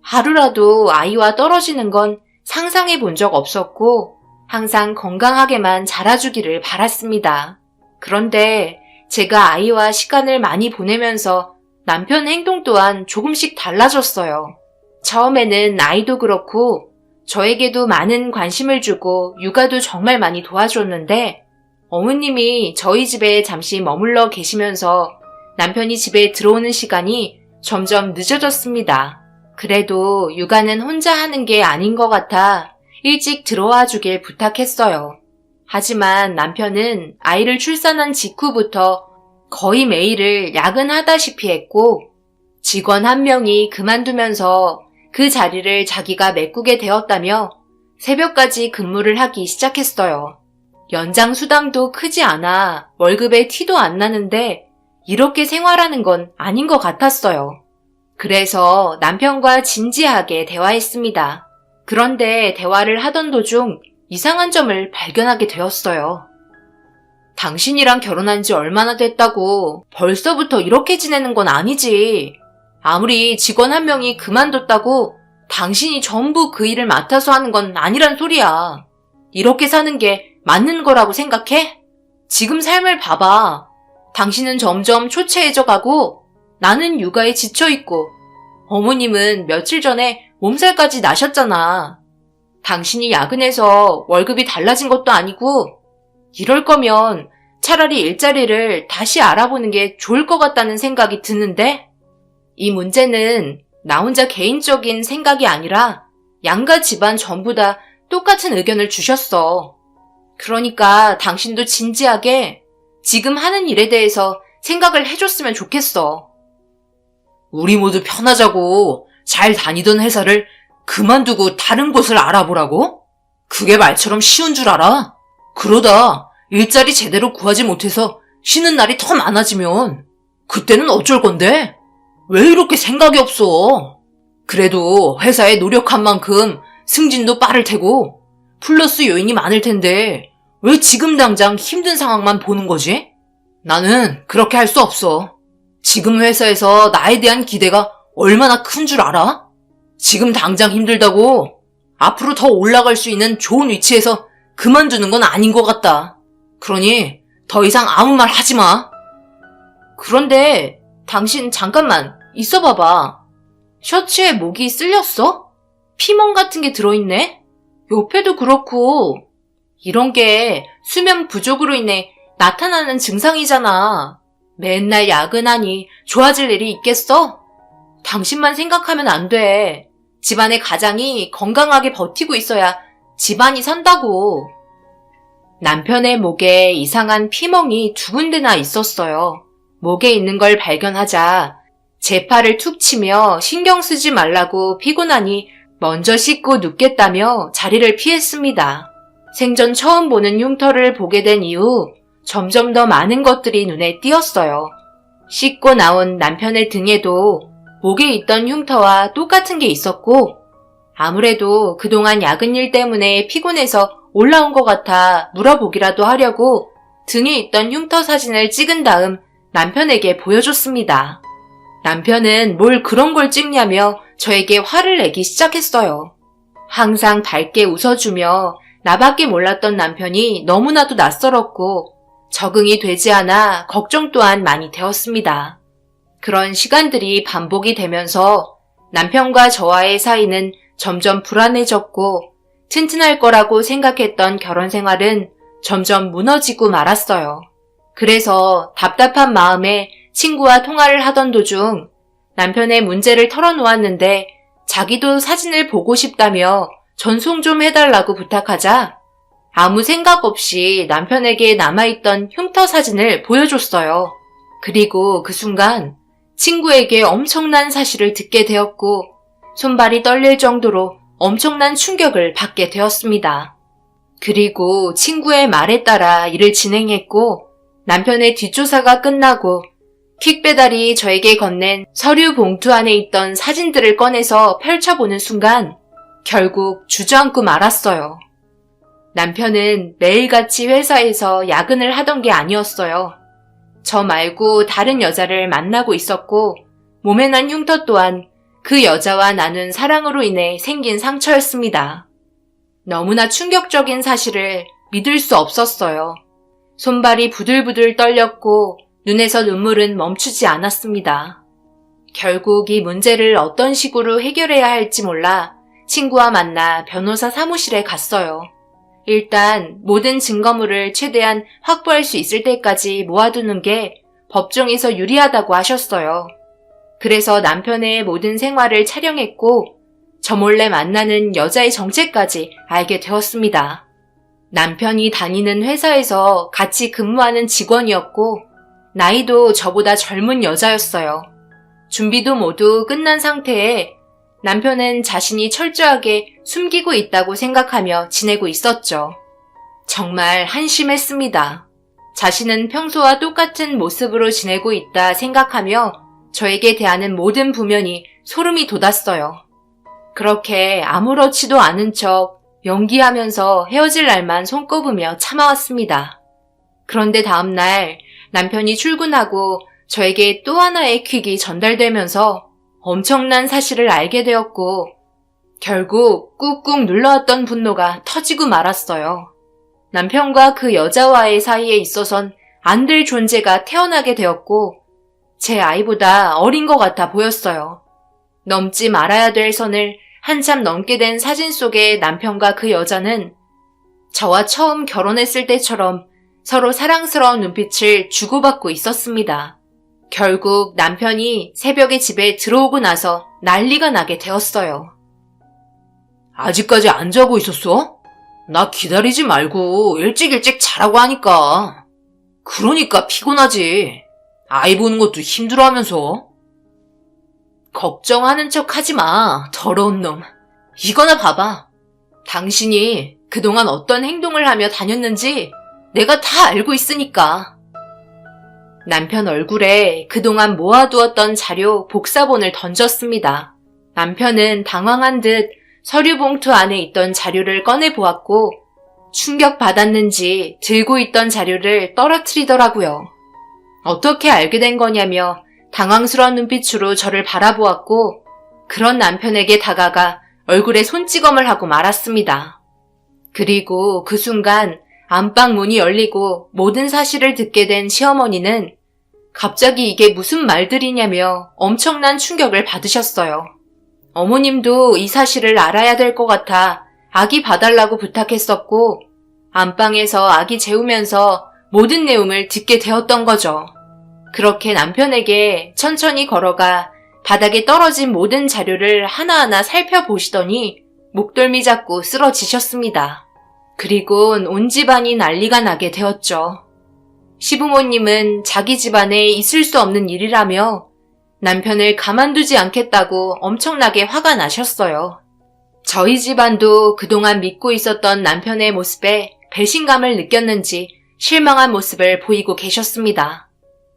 하루라도 아이와 떨어지는 건 상상해 본 적 없었고 항상 건강하게만 자라주기를 바랐습니다. 그런데 제가 아이와 시간을 많이 보내면서 남편 행동 또한 조금씩 달라졌어요. 처음에는 아이도 그렇고 저에게도 많은 관심을 주고 육아도 정말 많이 도와줬는데 어머님이 저희 집에 잠시 머물러 계시면서 남편이 집에 들어오는 시간이 점점 늦어졌습니다. 그래도 육아는 혼자 하는 게 아닌 것 같아 일찍 들어와 주길 부탁했어요. 하지만 남편은 아이를 출산한 직후부터 거의 매일을 야근하다시피 했고 직원 한 명이 그만두면서 그 자리를 자기가 메꾸게 되었다며 새벽까지 근무를 하기 시작했어요. 연장 수당도 크지 않아 월급에 티도 안 나는데 이렇게 생활하는 건 아닌 것 같았어요. 그래서 남편과 진지하게 대화했습니다. 그런데 대화를 하던 도중 이상한 점을 발견하게 되었어요. 당신이랑 결혼한 지 얼마나 됐다고 벌써부터 이렇게 지내는 건 아니지. 아무리 직원 한 명이 그만뒀다고 당신이 전부 그 일을 맡아서 하는 건 아니란 소리야. 이렇게 사는 게 맞는 거라고 생각해? 지금 삶을 봐봐. 당신은 점점 초췌해져 가고 나는 육아에 지쳐있고 어머님은 며칠 전에 몸살까지 나셨잖아. 당신이 야근해서 월급이 달라진 것도 아니고 이럴 거면 차라리 일자리를 다시 알아보는 게 좋을 것 같다는 생각이 드는데 이 문제는 나 혼자 개인적인 생각이 아니라 양가 집안 전부 다 똑같은 의견을 주셨어. 그러니까 당신도 진지하게 지금 하는 일에 대해서 생각을 해줬으면 좋겠어. 우리 모두 편하자고 잘 다니던 회사를 그만두고 다른 곳을 알아보라고? 그게 말처럼 쉬운 줄 알아? 그러다 일자리 제대로 구하지 못해서 쉬는 날이 더 많아지면 그때는 어쩔 건데? 왜 이렇게 생각이 없어? 그래도 회사에 노력한 만큼 승진도 빠를 테고 플러스 요인이 많을 텐데 왜 지금 당장 힘든 상황만 보는 거지? 나는 그렇게 할 수 없어. 지금 회사에서 나에 대한 기대가 얼마나 큰 줄 알아? 지금 당장 힘들다고 앞으로 더 올라갈 수 있는 좋은 위치에서 그만두는 건 아닌 것 같다. 그러니 더 이상 아무 말 하지 마. 그런데 당신 잠깐만 있어 봐봐. 셔츠에 목이 쓸렸어? 피멍 같은 게 들어있네? 옆에도 그렇고 이런 게 수면 부족으로 인해 나타나는 증상이잖아. 맨날 야근하니 좋아질 일이 있겠어? 당신만 생각하면 안 돼. 집안의 가장이 건강하게 버티고 있어야 집안이 산다고. 남편의 목에 이상한 피멍이 2군데나 있었어요. 목에 있는 걸 발견하자 제 팔을 툭 치며 신경 쓰지 말라고 피곤하니 먼저 씻고 눕겠다며 자리를 피했습니다. 생전 처음 보는 흉터를 보게 된 이후 점점 더 많은 것들이 눈에 띄었어요. 씻고 나온 남편의 등에도 목에 있던 흉터와 똑같은 게 있었고 아무래도 그동안 야근 일 때문에 피곤해서 올라온 것 같아 물어보기라도 하려고 등에 있던 흉터 사진을 찍은 다음 남편에게 보여줬습니다. 남편은 뭘 그런 걸 찍냐며 저에게 화를 내기 시작했어요. 항상 밝게 웃어주며 나밖에 몰랐던 남편이 너무나도 낯설었고 적응이 되지 않아 걱정 또한 많이 되었습니다. 그런 시간들이 반복이 되면서 남편과 저와의 사이는 점점 불안해졌고 튼튼할 거라고 생각했던 결혼 생활은 점점 무너지고 말았어요. 그래서 답답한 마음에 친구와 통화를 하던 도중 남편의 문제를 털어놓았는데 자기도 사진을 보고 싶다며 전송 좀 해달라고 부탁하자 아무 생각 없이 남편에게 남아있던 흉터 사진을 보여줬어요. 그리고 그 순간 친구에게 엄청난 사실을 듣게 되었고 손발이 떨릴 정도로 엄청난 충격을 받게 되었습니다. 그리고 친구의 말에 따라 일을 진행했고 남편의 뒷조사가 끝나고 퀵배달이 저에게 건넨 서류 봉투 안에 있던 사진들을 꺼내서 펼쳐보는 순간 결국 주저앉고 말았어요. 남편은 매일같이 회사에서 야근을 하던 게 아니었어요. 저 말고 다른 여자를 만나고 있었고 몸에 난 흉터 또한 그 여자와 나눈 사랑으로 인해 생긴 상처였습니다. 너무나 충격적인 사실을 믿을 수 없었어요. 손발이 부들부들 떨렸고 눈에서 눈물은 멈추지 않았습니다. 결국 이 문제를 어떤 식으로 해결해야 할지 몰라 친구와 만나 변호사 사무실에 갔어요. 일단 모든 증거물을 최대한 확보할 수 있을 때까지 모아두는 게 법정에서 유리하다고 하셨어요. 그래서 남편의 모든 생활을 촬영했고 저 몰래 만나는 여자의 정체까지 알게 되었습니다. 남편이 다니는 회사에서 같이 근무하는 직원이었고 나이도 저보다 젊은 여자였어요. 준비도 모두 끝난 상태에 남편은 자신이 철저하게 숨기고 있다고 생각하며 지내고 있었죠. 정말 한심했습니다. 자신은 평소와 똑같은 모습으로 지내고 있다 생각하며 저에게 대하는 모든 부면이 소름이 돋았어요. 그렇게 아무렇지도 않은 척 연기하면서 헤어질 날만 손꼽으며 참아왔습니다. 그런데 다음날 남편이 출근하고 저에게 또 하나의 퀵이 전달되면서 엄청난 사실을 알게 되었고 결국 꾹꾹 눌러왔던 분노가 터지고 말았어요. 남편과 그 여자와의 사이에 있어선 안 될 존재가 태어나게 되었고 제 아이보다 어린 것 같아 보였어요. 넘지 말아야 될 선을 한참 넘게 된 사진 속의 남편과 그 여자는 저와 처음 결혼했을 때처럼 서로 사랑스러운 눈빛을 주고받고 있었습니다. 결국 남편이 새벽에 집에 들어오고 나서 난리가 나게 되었어요. 아직까지 안 자고 있었어? 나 기다리지 말고 일찍 자라고 하니까. 그러니까 피곤하지. 아이 보는 것도 힘들어하면서. 걱정하는 척 하지 마, 더러운 놈. 이거나 봐봐. 당신이 그동안 어떤 행동을 하며 다녔는지 내가 다 알고 있으니까. 남편 얼굴에 그동안 모아두었던 자료 복사본을 던졌습니다. 남편은 당황한 듯 서류 봉투 안에 있던 자료를 꺼내보았고 충격받았는지 들고 있던 자료를 떨어뜨리더라고요. 어떻게 알게 된 거냐며 당황스러운 눈빛으로 저를 바라보았고 그런 남편에게 다가가 얼굴에 손찌검을 하고 말았습니다. 그리고 그 순간 안방 문이 열리고 모든 사실을 듣게 된 시어머니는 갑자기 이게 무슨 말들이냐며 엄청난 충격을 받으셨어요. 어머님도 이 사실을 알아야 될 것 같아 아기 봐달라고 부탁했었고 안방에서 아기 재우면서 모든 내용을 듣게 되었던 거죠. 그렇게 남편에게 천천히 걸어가 바닥에 떨어진 모든 자료를 하나하나 살펴보시더니 목덜미 잡고 쓰러지셨습니다. 그리곤 온 집안이 난리가 나게 되었죠. 시부모님은 자기 집안에 있을 수 없는 일이라며 남편을 가만두지 않겠다고 엄청나게 화가 나셨어요. 저희 집안도 그동안 믿고 있었던 남편의 모습에 배신감을 느꼈는지 실망한 모습을 보이고 계셨습니다.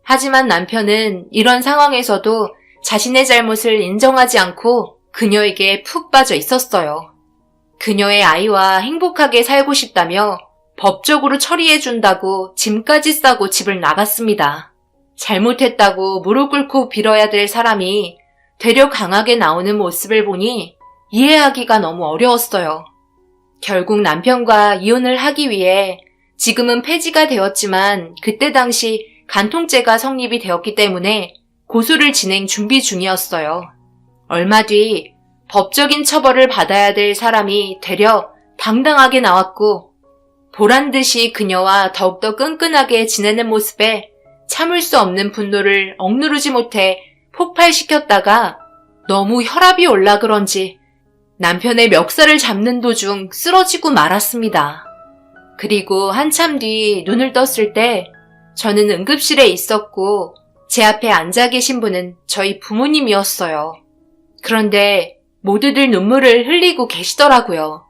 하지만 남편은 이런 상황에서도 자신의 잘못을 인정하지 않고 그녀에게 푹 빠져 있었어요. 그녀의 아이와 행복하게 살고 싶다며 법적으로 처리해준다고 짐까지 싸고 집을 나갔습니다. 잘못했다고 무릎 꿇고 빌어야 될 사람이 되려 강하게 나오는 모습을 보니 이해하기가 너무 어려웠어요. 결국 남편과 이혼을 하기 위해 지금은 폐지가 되었지만 그때 당시 간통죄가 성립이 되었기 때문에 고소를 진행 준비 중이었어요. 얼마 뒤 법적인 처벌을 받아야 될 사람이 되려 당당하게 나왔고 보란듯이 그녀와 더욱더 끈끈하게 지내는 모습에 참을 수 없는 분노를 억누르지 못해 폭발시켰다가 너무 혈압이 올라 그런지 남편의 멱살을 잡는 도중 쓰러지고 말았습니다. 그리고 한참 뒤 눈을 떴을 때 저는 응급실에 있었고 제 앞에 앉아 계신 분은 저희 부모님이었어요. 그런데 모두들 눈물을 흘리고 계시더라고요.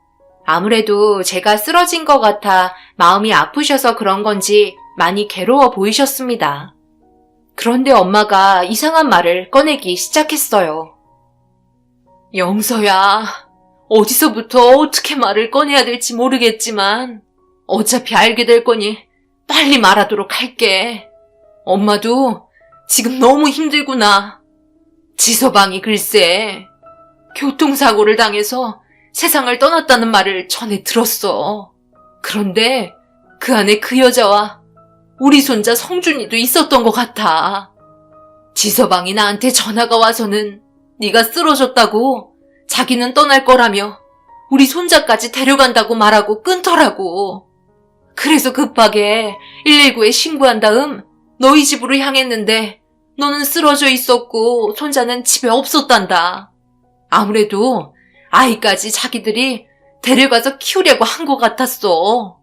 아무래도 제가 쓰러진 것 같아 마음이 아프셔서 그런 건지 많이 괴로워 보이셨습니다. 그런데 엄마가 이상한 말을 꺼내기 시작했어요. 영서야, 어디서부터 어떻게 말을 꺼내야 될지 모르겠지만 어차피 알게 될 거니 빨리 말하도록 할게. 엄마도 지금 너무 힘들구나. 지서방이 글쎄 교통사고를 당해서 세상을 떠났다는 말을 전해 들었어. 그런데 그 안에 그 여자와 우리 손자 성준이도 있었던 것 같아. 지서방이 나한테 전화가 와서는 네가 쓰러졌다고 자기는 떠날 거라며 우리 손자까지 데려간다고 말하고 끊더라고. 그래서 급하게 119에 신고한 다음 너희 집으로 향했는데 너는 쓰러져 있었고 손자는 집에 없었단다. 아무래도 아이까지 자기들이 데려가서 키우려고 한 것 같았어.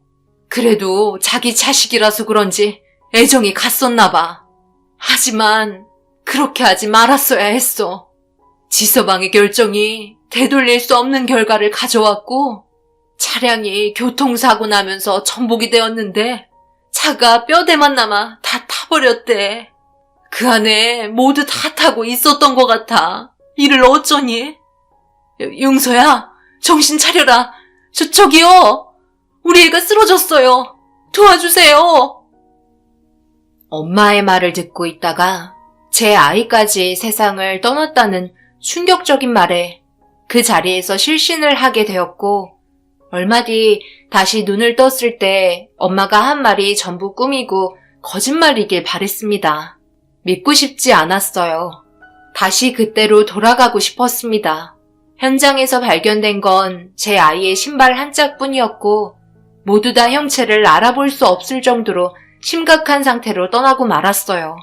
그래도 자기 자식이라서 그런지 애정이 갔었나 봐. 하지만 그렇게 하지 말았어야 했어. 지서방의 결정이 되돌릴 수 없는 결과를 가져왔고 차량이 교통사고 나면서 전복이 되었는데 차가 뼈대만 남아 다 타버렸대. 그 안에 모두 다 타고 있었던 것 같아. 이를 어쩌니? 용서야, 정신 차려라. 저기요. 우리 애가 쓰러졌어요. 도와주세요. 엄마의 말을 듣고 있다가 제 아이까지 세상을 떠났다는 충격적인 말에 그 자리에서 실신을 하게 되었고 얼마 뒤 다시 눈을 떴을 때 엄마가 한 말이 전부 꿈이고 거짓말이길 바랬습니다. 믿고 싶지 않았어요. 다시 그때로 돌아가고 싶었습니다. 현장에서 발견된 건 제 아이의 신발 한 짝뿐이었고 모두 다 형체를 알아볼 수 없을 정도로 심각한 상태로 떠나고 말았어요.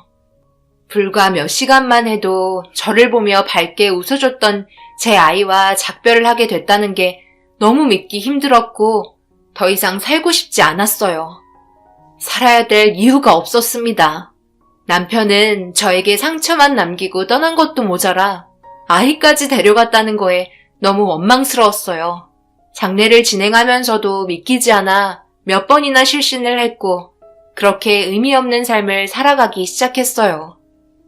불과 몇 시간만 해도 저를 보며 밝게 웃어줬던 제 아이와 작별을 하게 됐다는 게 너무 믿기 힘들었고 더 이상 살고 싶지 않았어요. 살아야 될 이유가 없었습니다. 남편은 저에게 상처만 남기고 떠난 것도 모자라 아이까지 데려갔다는 거에 너무 원망스러웠어요. 장례를 진행하면서도 믿기지 않아 몇 번이나 실신을 했고 그렇게 의미 없는 삶을 살아가기 시작했어요.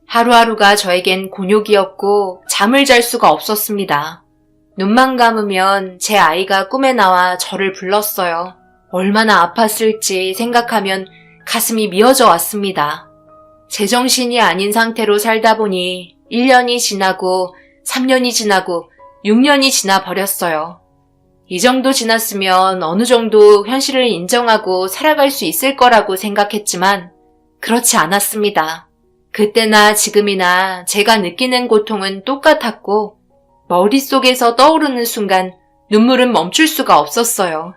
하루하루가 저에겐 곤욕이었고 잠을 잘 수가 없었습니다. 눈만 감으면 제 아이가 꿈에 나와 저를 불렀어요. 얼마나 아팠을지 생각하면 가슴이 미어져 왔습니다. 제정신이 아닌 상태로 살다 보니 1년이 지나고 3년이 지나고 6년이 지나 버렸어요. 이 정도 지났으면 어느 정도 현실을 인정하고 살아갈 수 있을 거라고 생각했지만 그렇지 않았습니다. 그때나 지금이나 제가 느끼는 고통은 똑같았고 머릿속에서 떠오르는 순간 눈물은 멈출 수가 없었어요.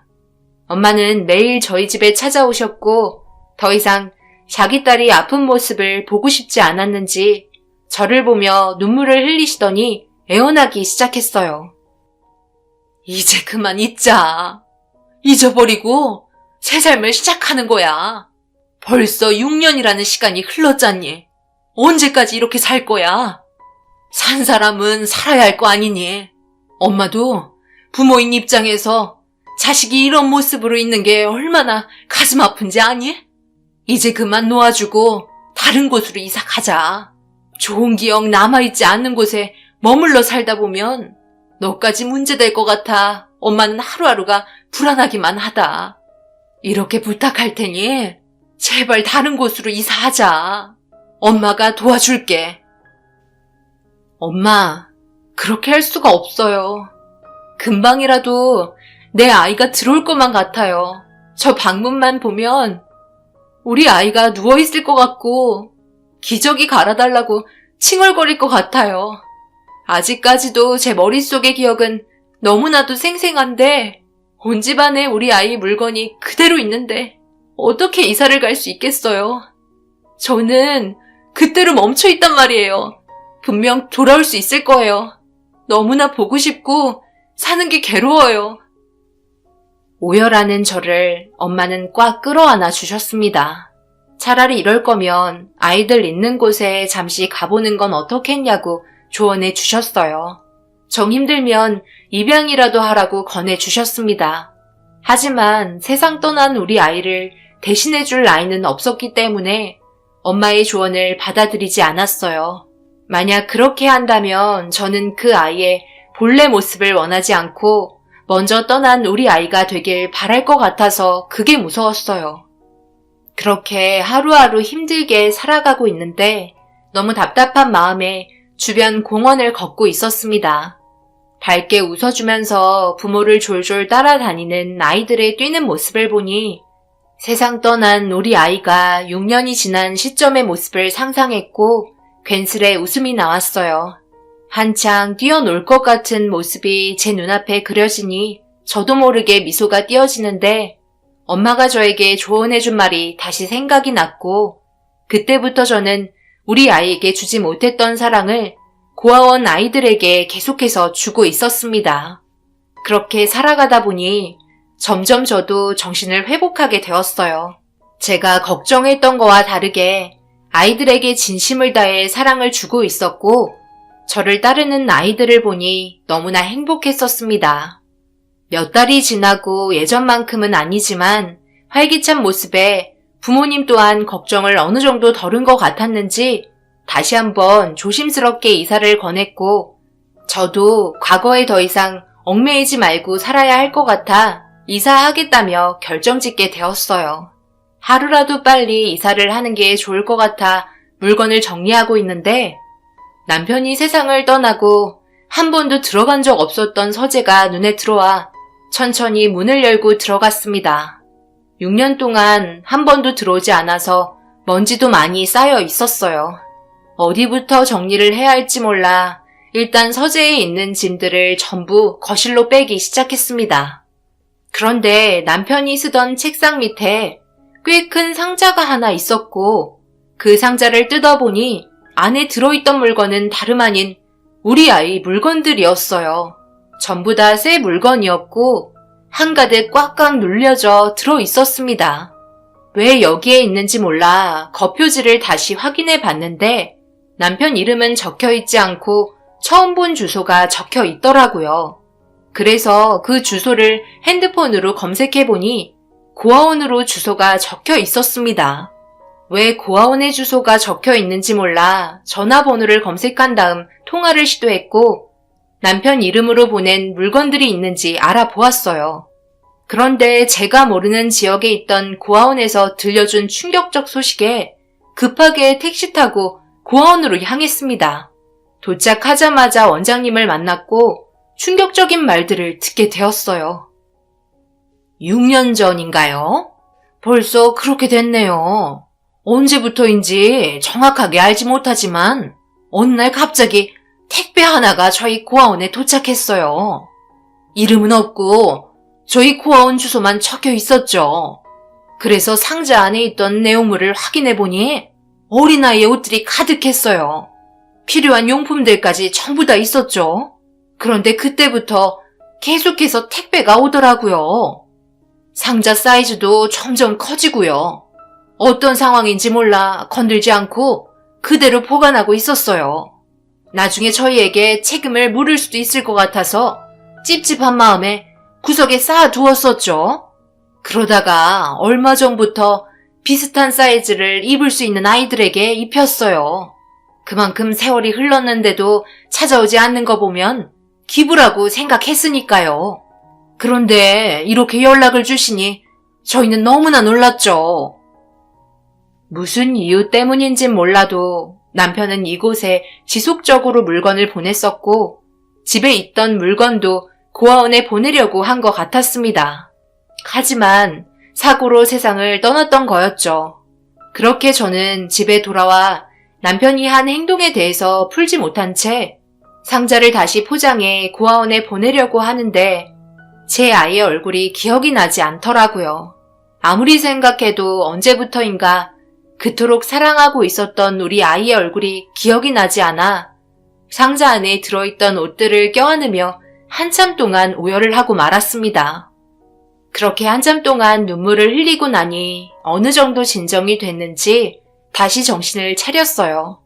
엄마는 매일 저희 집에 찾아오셨고 더 이상 자기 딸이 아픈 모습을 보고 싶지 않았는지 저를 보며 눈물을 흘리시더니 애원하기 시작했어요. 이제 그만 잊자. 잊어버리고 새 삶을 시작하는 거야. 벌써 6년이라는 시간이 흘렀잖니. 언제까지 이렇게 살 거야? 산 사람은 살아야 할 거 아니니. 엄마도 부모인 입장에서 자식이 이런 모습으로 있는 게 얼마나 가슴 아픈지 아니? 이제 그만 놓아주고 다른 곳으로 이사 가자. 좋은 기억 남아있지 않는 곳에 머물러 살다 보면 너까지 문제될 것 같아 엄마는 하루하루가 불안하기만 하다. 이렇게 부탁할 테니 제발 다른 곳으로 이사하자. 엄마가 도와줄게. 엄마, 그렇게 할 수가 없어요. 금방이라도 내 아이가 들어올 것만 같아요. 저 방문만 보면 우리 아이가 누워있을 것 같고 기저귀 갈아달라고 칭얼거릴 것 같아요. 아직까지도 제 머릿속의 기억은 너무나도 생생한데 온 집안에 우리 아이 물건이 그대로 있는데 어떻게 이사를 갈 수 있겠어요? 저는 그때로 멈춰 있단 말이에요. 분명 돌아올 수 있을 거예요. 너무나 보고 싶고 사는 게 괴로워요. 오열하는 저를 엄마는 꽉 끌어안아 주셨습니다. 차라리 이럴 거면 아이들 있는 곳에 잠시 가보는 건 어떻겠냐고 조언해 주셨어요. 정 힘들면 입양이라도 하라고 권해 주셨습니다. 하지만 세상 떠난 우리 아이를 대신해 줄 아이는 없었기 때문에 엄마의 조언을 받아들이지 않았어요. 만약 그렇게 한다면 저는 그 아이의 본래 모습을 원하지 않고 먼저 떠난 우리 아이가 되길 바랄 것 같아서 그게 무서웠어요. 그렇게 하루하루 힘들게 살아가고 있는데 너무 답답한 마음에 주변 공원을 걷고 있었습니다. 밝게 웃어주면서 부모를 졸졸 따라다니는 아이들의 뛰는 모습을 보니 세상 떠난 우리 아이가 6년이 지난 시점의 모습을 상상했고 괜스레 웃음이 나왔어요. 한창 뛰어놀 것 같은 모습이 제 눈앞에 그려지니 저도 모르게 미소가 띄어지는데 엄마가 저에게 조언해준 말이 다시 생각이 났고 그때부터 저는 우리 아이에게 주지 못했던 사랑을 고아원 아이들에게 계속해서 주고 있었습니다. 그렇게 살아가다 보니 점점 저도 정신을 회복하게 되었어요. 제가 걱정했던 거와 다르게 아이들에게 진심을 다해 사랑을 주고 있었고 저를 따르는 아이들을 보니 너무나 행복했었습니다. 몇 달이 지나고 예전만큼은 아니지만 활기찬 모습에 부모님 또한 걱정을 어느 정도 덜은 것 같았는지 다시 한번 조심스럽게 이사를 권했고 저도 과거에 더 이상 얽매이지 말고 살아야 할 것 같아 이사하겠다며 결정짓게 되었어요. 하루라도 빨리 이사를 하는 게 좋을 것 같아 물건을 정리하고 있는데 남편이 세상을 떠나고 한 번도 들어간 적 없었던 서재가 눈에 들어와 천천히 문을 열고 들어갔습니다. 6년 동안 한 번도 들어오지 않아서 먼지도 많이 쌓여 있었어요. 어디부터 정리를 해야 할지 몰라 일단 서재에 있는 짐들을 전부 거실로 빼기 시작했습니다. 그런데 남편이 쓰던 책상 밑에 꽤 큰 상자가 하나 있었고 그 상자를 뜯어보니 안에 들어있던 물건은 다름 아닌 우리 아이 물건들이었어요. 전부 다 새 물건이었고 한가득 꽉꽉 눌려져 들어있었습니다. 왜 여기에 있는지 몰라 겉표지를 다시 확인해 봤는데 남편 이름은 적혀있지 않고 처음 본 주소가 적혀 있더라고요. 그래서 그 주소를 핸드폰으로 검색해보니 고아원으로 주소가 적혀 있었습니다. 왜 고아원의 주소가 적혀 있는지 몰라 전화번호를 검색한 다음 통화를 시도했고 남편 이름으로 보낸 물건들이 있는지 알아보았어요. 그런데 제가 모르는 지역에 있던 고아원에서 들려준 충격적 소식에 급하게 택시 타고 고아원으로 향했습니다. 도착하자마자 원장님을 만났고 충격적인 말들을 듣게 되었어요. 6년 전인가요? 벌써 그렇게 됐네요. 언제부터인지 정확하게 알지 못하지만 어느 날 갑자기 택배 하나가 저희 고아원에 도착했어요. 이름은 없고 저희 고아원 주소만 적혀 있었죠. 그래서 상자 안에 있던 내용물을 확인해보니 어린아이의 옷들이 가득했어요. 필요한 용품들까지 전부 다 있었죠. 그런데 그때부터 계속해서 택배가 오더라고요. 상자 사이즈도 점점 커지고요. 어떤 상황인지 몰라 건들지 않고 그대로 보관하고 있었어요. 나중에 저희에게 책임을 물을 수도 있을 것 같아서 찝찝한 마음에 구석에 쌓아두었었죠. 그러다가 얼마 전부터 비슷한 사이즈를 입을 수 있는 아이들에게 입혔어요. 그만큼 세월이 흘렀는데도 찾아오지 않는 거 보면 기부라고 생각했으니까요. 그런데 이렇게 연락을 주시니 저희는 너무나 놀랐죠. 무슨 이유 때문인진 몰라도 남편은 이곳에 지속적으로 물건을 보냈었고 집에 있던 물건도 고아원에 보내려고 한 것 같았습니다. 하지만 사고로 세상을 떠났던 거였죠. 그렇게 저는 집에 돌아와 남편이 한 행동에 대해서 풀지 못한 채 상자를 다시 포장해 고아원에 보내려고 하는데 제 아이의 얼굴이 기억이 나지 않더라고요. 아무리 생각해도 언제부터인가 그토록 사랑하고 있었던 우리 아이의 얼굴이 기억이 나지 않아 상자 안에 들어있던 옷들을 껴안으며 한참 동안 오열을 하고 말았습니다. 그렇게 한참 동안 눈물을 흘리고 나니 어느 정도 진정이 됐는지 다시 정신을 차렸어요.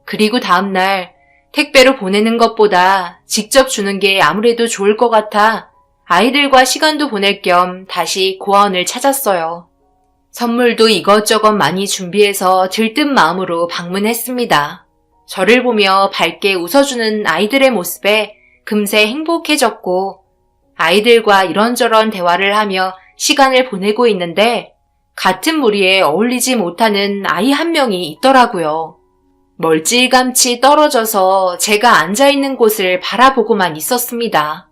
그리고 다음날 택배로 보내는 것보다 직접 주는 게 아무래도 좋을 것 같아 아이들과 시간도 보낼 겸 다시 고아원을 찾았어요. 선물도 이것저것 많이 준비해서 들뜬 마음으로 방문했습니다. 저를 보며 밝게 웃어주는 아이들의 모습에 금세 행복해졌고 아이들과 이런저런 대화를 하며 시간을 보내고 있는데 같은 무리에 어울리지 못하는 아이 한 명이 있더라고요. 멀찌감치 떨어져서 제가 앉아있는 곳을 바라보고만 있었습니다.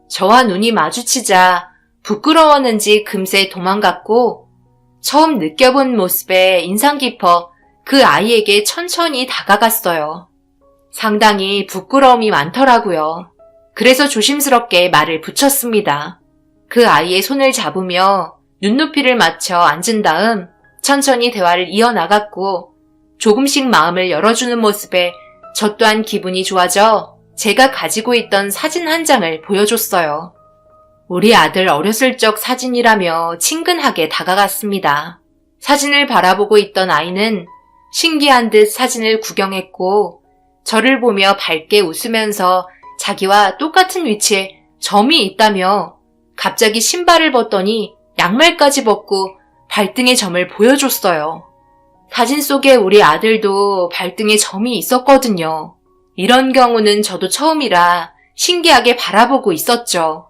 저와 눈이 마주치자 부끄러웠는지 금세 도망갔고 처음 느껴본 모습에 인상 깊어 그 아이에게 천천히 다가갔어요. 상당히 부끄러움이 많더라고요. 그래서 조심스럽게 말을 붙였습니다. 그 아이의 손을 잡으며 눈높이를 맞춰 앉은 다음 천천히 대화를 이어나갔고 조금씩 마음을 열어주는 모습에 저 또한 기분이 좋아져 제가 가지고 있던 사진 한 장을 보여줬어요. 우리 아들 어렸을 적 사진이라며 친근하게 다가갔습니다. 사진을 바라보고 있던 아이는 신기한 듯 사진을 구경했고 저를 보며 밝게 웃으면서 자기와 똑같은 위치에 점이 있다며 갑자기 신발을 벗더니 양말까지 벗고 발등에 점을 보여줬어요. 사진 속에 우리 아들도 발등에 점이 있었거든요. 이런 경우는 저도 처음이라 신기하게 바라보고 있었죠.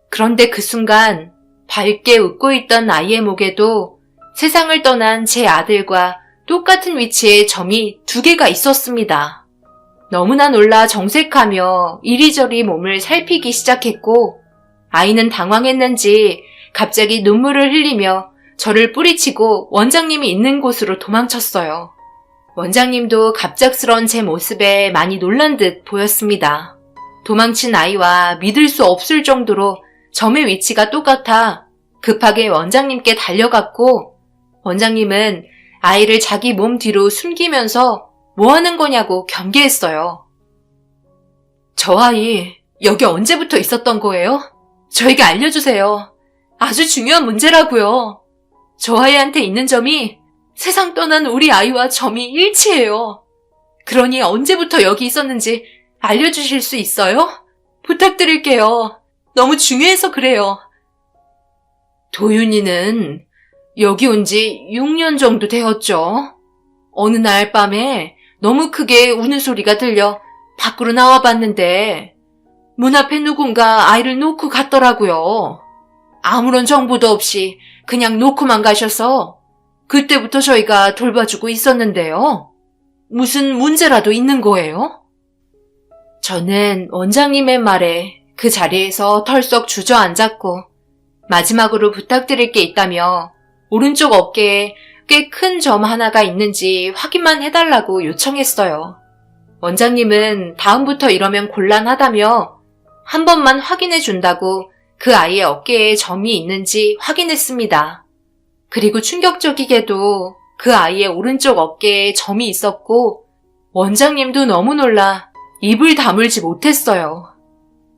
그런데 그 순간 밝게 웃고 있던 아이의 목에도 세상을 떠난 제 아들과 똑같은 위치에 점이 2개가 있었습니다. 너무나 놀라 정색하며 이리저리 몸을 살피기 시작했고 아이는 당황했는지 갑자기 눈물을 흘리며 저를 뿌리치고 원장님이 있는 곳으로 도망쳤어요. 원장님도 갑작스런 제 모습에 많이 놀란 듯 보였습니다. 도망친 아이와 믿을 수 없을 정도로 점의 위치가 똑같아 급하게 원장님께 달려갔고 원장님은 아이를 자기 몸 뒤로 숨기면서 뭐 하는 거냐고 경계했어요. 저 아이 여기 언제부터 있었던 거예요? 저에게 알려주세요. 아주 중요한 문제라고요. 저 아이한테 있는 점이 세상 떠난 우리 아이와 점이 일치해요. 그러니 언제부터 여기 있었는지 알려주실 수 있어요? 부탁드릴게요. 너무 중요해서 그래요. 도윤이는 여기 온 지 6년 정도 되었죠. 어느 날 밤에 너무 크게 우는 소리가 들려 밖으로 나와봤는데 문 앞에 누군가 아이를 놓고 갔더라고요. 아무런 정보도 없이 그냥 놓고만 가셔서 그때부터 저희가 돌봐주고 있었는데요. 무슨 문제라도 있는 거예요? 저는 원장님의 말에 그 자리에서 털썩 주저앉았고 마지막으로 부탁드릴 게 있다며 오른쪽 어깨에 꽤 큰 점 하나가 있는지 확인만 해달라고 요청했어요. 원장님은 다음부터 이러면 곤란하다며 한 번만 확인해 준다고 그 아이의 어깨에 점이 있는지 확인했습니다. 그리고 충격적이게도 그 아이의 오른쪽 어깨에 점이 있었고 원장님도 너무 놀라 입을 다물지 못했어요.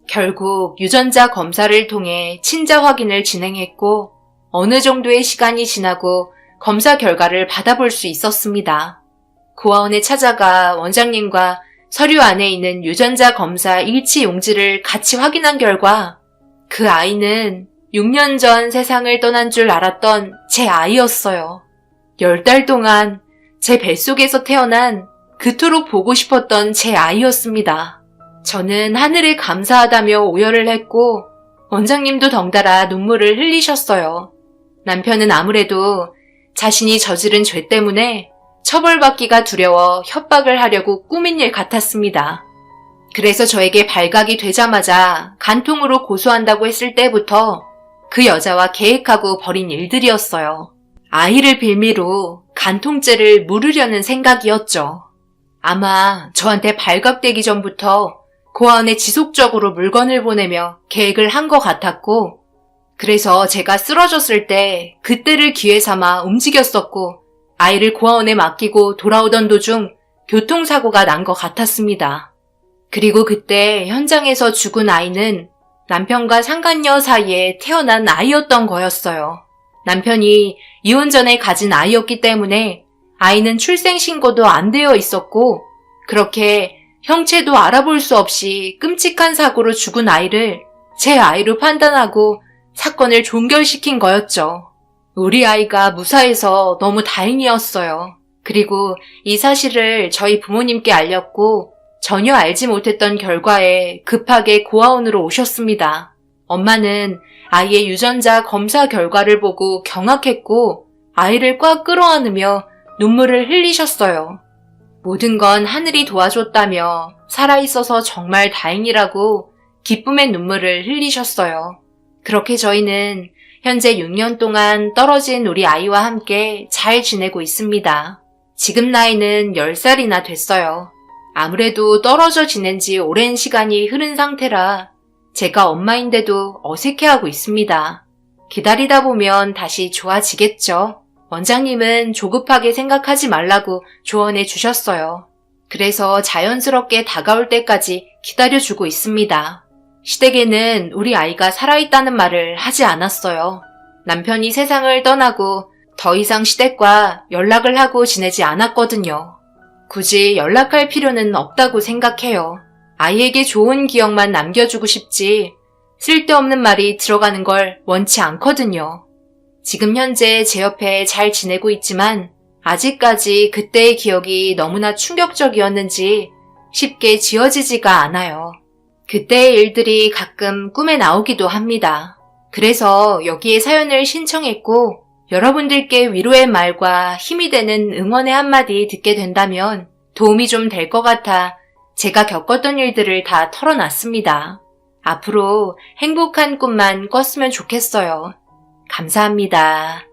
결국 유전자 검사를 통해 친자 확인을 진행했고 어느 정도의 시간이 지나고 검사 결과를 받아볼 수 있었습니다. 고아원에 찾아가 원장님과 서류 안에 있는 유전자 검사 일치 용지를 같이 확인한 결과 그 아이는 6년 전 세상을 떠난 줄 알았던 제 아이였어요. 10달 동안 제 뱃속에서 태어난 그토록 보고 싶었던 제 아이였습니다. 저는 하늘에 감사하다며 오열을 했고 원장님도 덩달아 눈물을 흘리셨어요. 남편은 아무래도 자신이 저지른 죄 때문에 처벌받기가 두려워 협박을 하려고 꾸민 일 같았습니다. 그래서 저에게 발각이 되자마자 간통으로 고소한다고 했을 때부터 그 여자와 계획하고 벌인 일들이었어요. 아이를 빌미로 간통죄를 물으려는 생각이었죠. 아마 저한테 발각되기 전부터 고아원에 지속적으로 물건을 보내며 계획을 한 것 같았고, 그래서 제가 쓰러졌을 때 그때를 기회 삼아 움직였었고, 아이를 고아원에 맡기고 돌아오던 도중 교통사고가 난 것 같았습니다. 그리고 그때 현장에서 죽은 아이는 남편과 상간녀 사이에 태어난 아이였던 거였어요. 남편이 이혼 전에 가진 아이였기 때문에 아이는 출생신고도 안 되어 있었고, 그렇게 형체도 알아볼 수 없이 끔찍한 사고로 죽은 아이를 제 아이로 판단하고 사건을 종결시킨 거였죠. 우리 아이가 무사해서 너무 다행이었어요. 그리고 이 사실을 저희 부모님께 알렸고 전혀 알지 못했던 결과에 급하게 고아원으로 오셨습니다. 엄마는 아이의 유전자 검사 결과를 보고 경악했고 아이를 꽉 끌어안으며 눈물을 흘리셨어요. 모든 건 하늘이 도와줬다며 살아있어서 정말 다행이라고 기쁨의 눈물을 흘리셨어요. 그렇게 저희는 현재 6년 동안 떨어진 우리 아이와 함께 잘 지내고 있습니다. 지금 나이는 10살이나 됐어요. 아무래도 떨어져 지낸 지 오랜 시간이 흐른 상태라 제가 엄마인데도 어색해하고 있습니다. 기다리다 보면 다시 좋아지겠죠. 원장님은 조급하게 생각하지 말라고 조언해 주셨어요. 그래서 자연스럽게 다가올 때까지 기다려주고 있습니다. 시댁에는 우리 아이가 살아있다는 말을 하지 않았어요. 남편이 세상을 떠나고 더 이상 시댁과 연락을 하고 지내지 않았거든요. 굳이 연락할 필요는 없다고 생각해요. 아이에게 좋은 기억만 남겨주고 싶지 쓸데없는 말이 들어가는 걸 원치 않거든요. 지금 현재 제 옆에 잘 지내고 있지만 아직까지 그때의 기억이 너무나 충격적이었는지 쉽게 지워지지가 않아요. 그때의 일들이 가끔 꿈에 나오기도 합니다. 그래서 여기에 사연을 신청했고 여러분들께 위로의 말과 힘이 되는 응원의 한마디 듣게 된다면 도움이 좀 될 것 같아 제가 겪었던 일들을 다 털어놨습니다. 앞으로 행복한 꿈만 꿨으면 좋겠어요. 감사합니다.